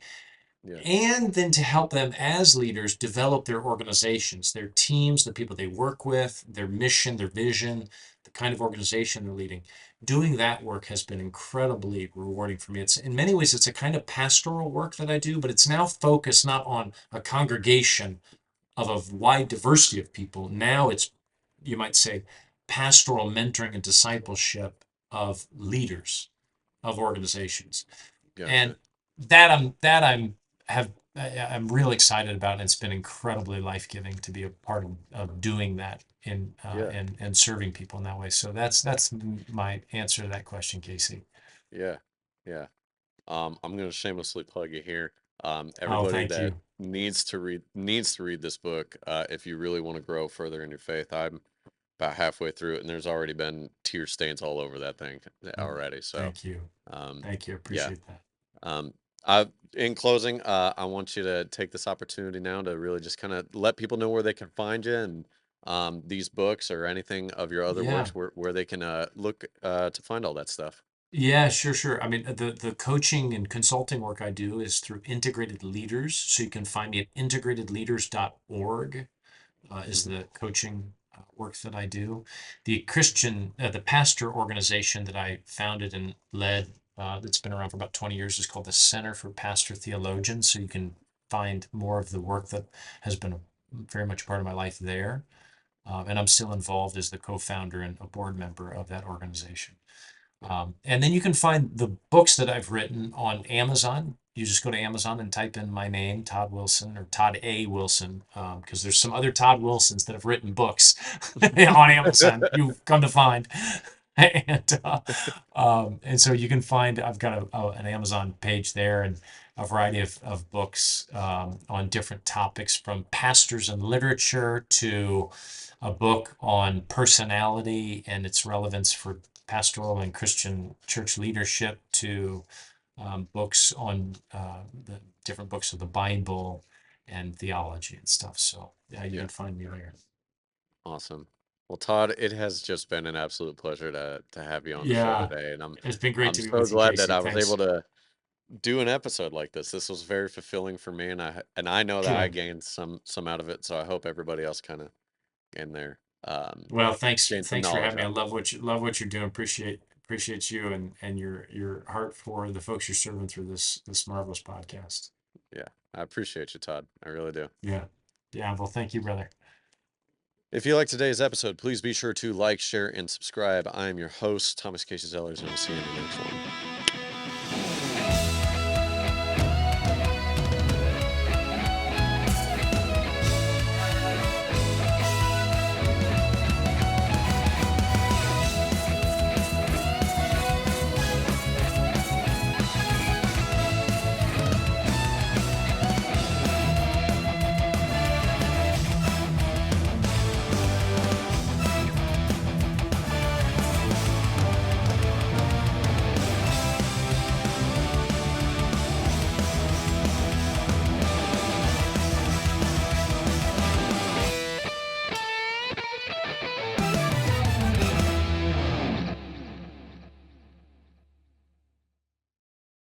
Yeah. And then to help them as leaders develop their organizations, their teams, the people they work with, their mission, their vision, the kind of organization they're leading. Doing that work has been incredibly rewarding for me. It's in many ways it's a kind of pastoral work that I do, but it's now focused not on a congregation of a wide diversity of people. Now it's, you might say, pastoral mentoring and discipleship of leaders of organizations. And Gotcha. that I'm have I'm real excited about, and it's been incredibly life-giving to be a part of doing that in Yeah. and serving people in that way. So that's my answer to that question, Casey. Yeah. Yeah. I'm gonna shamelessly plug you here. Oh, Everybody thank that you. needs to read this book, if you really want to grow further in your faith. I'm about halfway through it, and there's already been tear stains all over that thing already. So, Thank you. um, Thank you. yeah. Appreciate that. Um, in closing, I want you to take this opportunity now to really just kind of let people know where they can find you and these books or anything of your other Yeah. works where they can look to find all that stuff. Yeah, sure, sure. I mean, the coaching and consulting work I do is through Integrated Leaders. So you can find me at integratedleaders.org. Is Hmm. the coaching work that I do. The pastor organization that I founded and led, that's been around for about 20 years, is called the Center for Pastor Theologians. So you can find more of the work that has been very much part of my life there. And I'm still involved as the co-founder and a board member of that organization. Yeah. And then you can find the books that I've written on Amazon. You just go to Amazon and type in my name, Todd Wilson, or Todd A. Wilson, because there's some other Todd Wilsons that have written books on Amazon. You've come to find, and so you can find. I've got an Amazon page there and a variety of books on different topics, from pastors and literature to a book on personality and its relevance for pastoral and Christian church leadership, to books on the different books of the Bible and theology and stuff. So yeah, you Yeah. can find me there. Awesome. Well, Todd, it has just been an absolute pleasure to have you on the show Yeah, today, and it's been great I'm to be so with you, glad that Casey. I was able Thanks. to do an episode like this. This was very fulfilling for me, and I know that I Good. gained some out of it. So I hope everybody else kind of gained their Well, thanks. gained some Thanks for knowledge having me. I out of it. love what you're doing. Appreciate you and your heart for the folks you're serving through this marvelous podcast. Yeah, I appreciate you, Todd. I really do. Yeah. Yeah. Well, thank you, brother. If you like today's episode, please be sure to like, share, and subscribe. I am your host, Thomas Casey Zellers, and I'll see you in the next one.